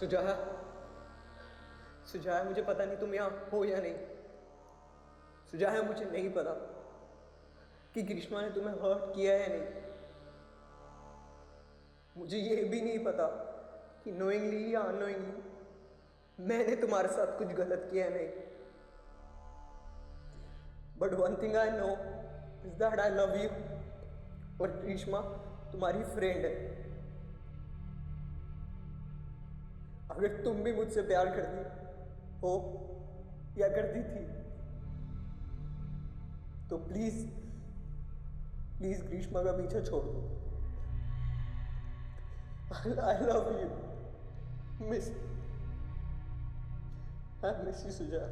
Speaker 17: Sujaya, Sujaya मुझे पता नहीं तुम यहाँ हो या नहीं। सुजाया मुझे नहीं पता कि ग्रीष्मा ने तुम्हें हर्ट किया है या नहीं। मुझे ये भी नहीं पता कि नोइंगली या अननोइंगली मैंने तुम्हारे साथ कुछ गलत किया है नहीं। But one thing I know is that I love you, और ग्रीष्मा तुम्हारी फ्रेंड है। अगर तुम भी मुझसे प्यार करती हो या करती थी तो प्लीज प्लीज ग्रीष्मा का पीछा छोड़ दो। I love you miss. I miss you Suja.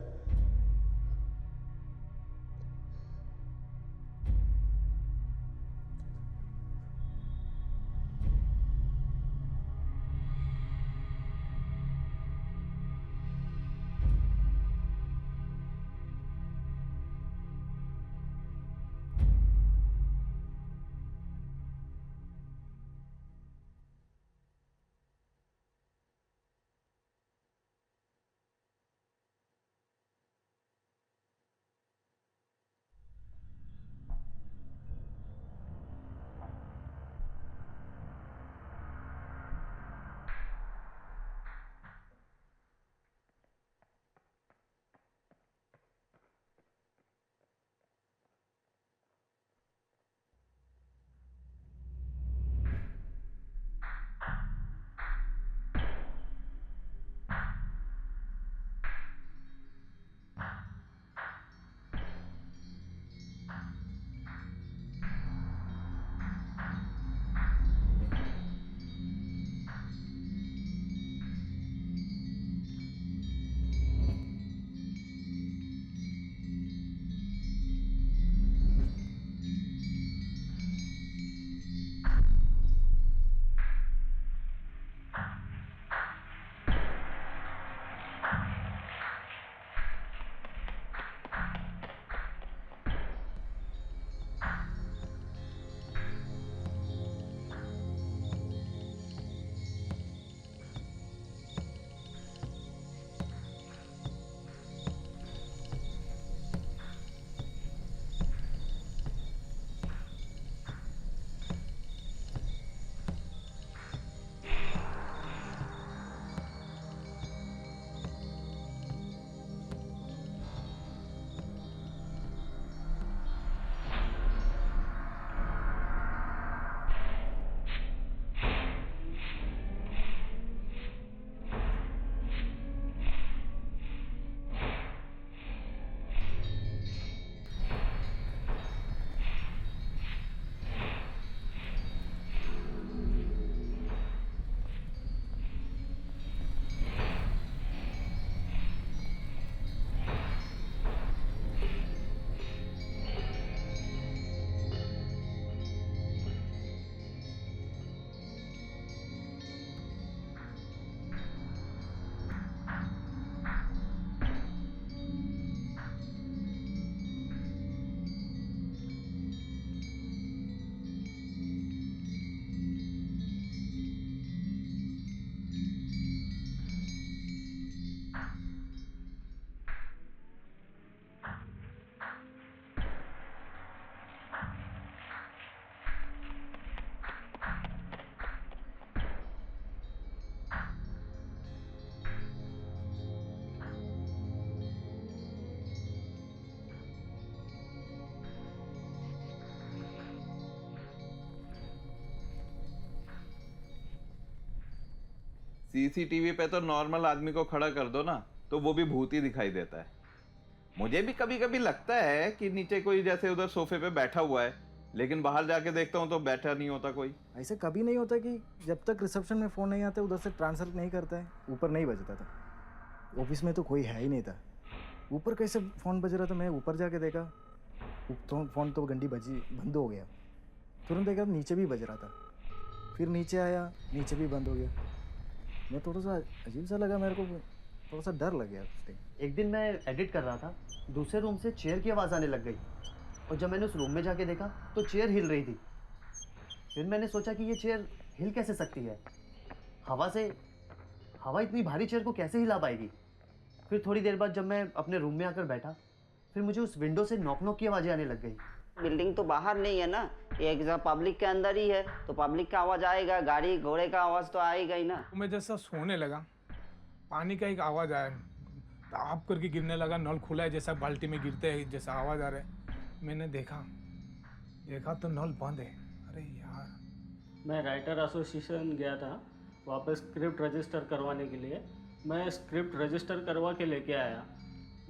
Speaker 18: CCTV पे तो नॉर्मल आदमी को खड़ा कर दो ना तो वो भी भूत ही दिखाई देता है। मुझे भी कभी कभी लगता है कि नीचे कोई जैसे उधर सोफे पे बैठा हुआ है, लेकिन बाहर जाके देखता हूँ तो बैठा नहीं होता कोई।
Speaker 5: ऐसे कभी नहीं होता कि जब तक रिसेप्शन में फ़ोन नहीं आता उधर से ट्रांसफर नहीं करता है, ऊपर नहीं बजता था। ऑफिस में तो कोई है ही नहीं था, ऊपर कैसे फ़ोन बज रहा था। मैं ऊपर जाके देखा तो फ़ोन तो घंटी बजी बंद हो गया। तुरंत देखा नीचे भी बज रहा था, फिर नीचे आया नीचे भी बंद हो गया। मैं थोड़ा सा अजीब सा लगा मेरे को, थोड़ा सा डर लग गया उस टाइम।
Speaker 19: एक दिन मैं एडिट कर रहा था, दूसरे रूम से चेयर की आवाज़ आने लग गई और जब मैंने उस रूम में जाके देखा तो चेयर हिल रही थी। फिर मैंने सोचा कि ये चेयर हिल कैसे सकती है, हवा इतनी भारी चेयर को कैसे हिला पाएगी। फिर थोड़ी देर बाद जब मैं अपने रूम में आकर बैठा, फिर मुझे उस विंडो से नॉक नॉक की आवाज़ें आने लग गई।
Speaker 20: बिल्डिंग तो बाहर नहीं है ना, ये एक पब्लिक के अंदर ही है, तो पब्लिक का आवाज़ आएगा, गाड़ी घोड़े का आवाज़ तो आएगा ही ना।
Speaker 21: मैं जैसा सोने लगा, पानी का एक आवाज़ आया, आप करके गिरने लगा, नल खुला है जैसा बाल्टी में गिरते हैं जैसा आवाज़ आ रहा है। मैंने देखा तो नल बंद है। अरे यार,
Speaker 22: मैं राइटर एसोसिएशन गया था, वहाँ पे स्क्रिप्ट रजिस्टर करवाने के लिए। मैं स्क्रिप्ट रजिस्टर करवा के लेके आया,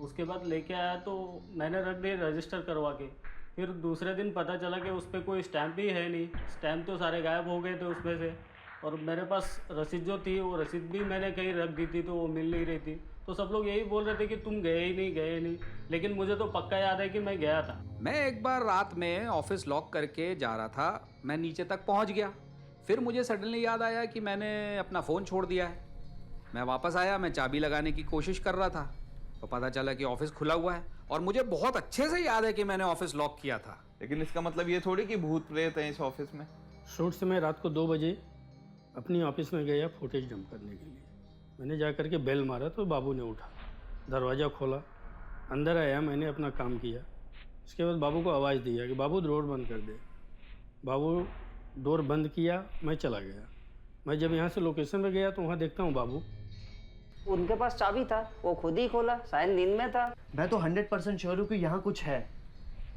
Speaker 22: उसके बाद लेके आया तो मैंने रख दी रजिस्टर करवा के। फिर दूसरे दिन पता चला कि उस पर कोई स्टैम्प ही है नहीं, स्टैम्प तो सारे गायब हो गए थे उसमें से। और मेरे पास रसीद जो थी वो रसीद भी मैंने कहीं रख दी थी तो वो मिल नहीं रही थी। तो सब लोग यही बोल रहे थे कि तुम गए ही नहीं, लेकिन मुझे तो पक्का याद है कि मैं गया था।
Speaker 4: मैं एक बार रात में ऑफिस लॉक करके जा रहा था, मैं नीचे तक पहुंच गया, फिर मुझे सडनली याद आया कि मैंने अपना फ़ोन छोड़ दिया है। मैं वापस आया, मैं चाबी लगाने की कोशिश कर रहा था तो पता चला कि ऑफिस खुला हुआ है और मुझे बहुत अच्छे से याद है कि मैंने ऑफिस लॉक किया था।
Speaker 18: लेकिन इसका मतलब ये थोड़ी कि भूत प्रेत हैं इस ऑफिस में।
Speaker 22: शूट से मैं रात को 2 बजे अपनी ऑफिस में गया फुटेज डंप करने के लिए। मैंने जा कर के बेल मारा तो बाबू ने उठा, दरवाज़ा खोला, अंदर आया, मैंने अपना काम किया। उसके बाद बाबू को आवाज़ दिया कि बाबू डोर बंद कर दे। बाबू डोर बंद किया, मैं चला गया। मैं जब यहाँ से लोकेशन पे गया तो वहाँ देखता हूँ बाबू
Speaker 20: उनके पास चाबी था, वो खुद ही खोला, शायद नींद में था।
Speaker 19: मैं तो 100% श्योर हूँ कि यहाँ कुछ है।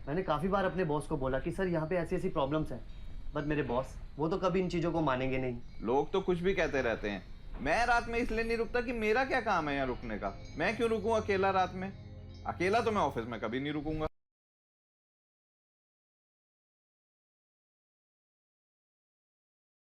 Speaker 19: मैंने काफ़ी बार अपने बॉस को बोला कि सर यहाँ पे ऐसी ऐसी प्रॉब्लम्स हैं, बट मेरे बॉस वो तो कभी इन चीज़ों को मानेंगे नहीं।
Speaker 18: लोग तो कुछ भी कहते रहते हैं। मैं रात में इसलिए नहीं रुकता कि मेरा क्या काम है यहाँ रुकने का। मैं क्यों रुकूं अकेला रात में? अकेला तो मैं ऑफिस में कभी नहीं रुकूंगा।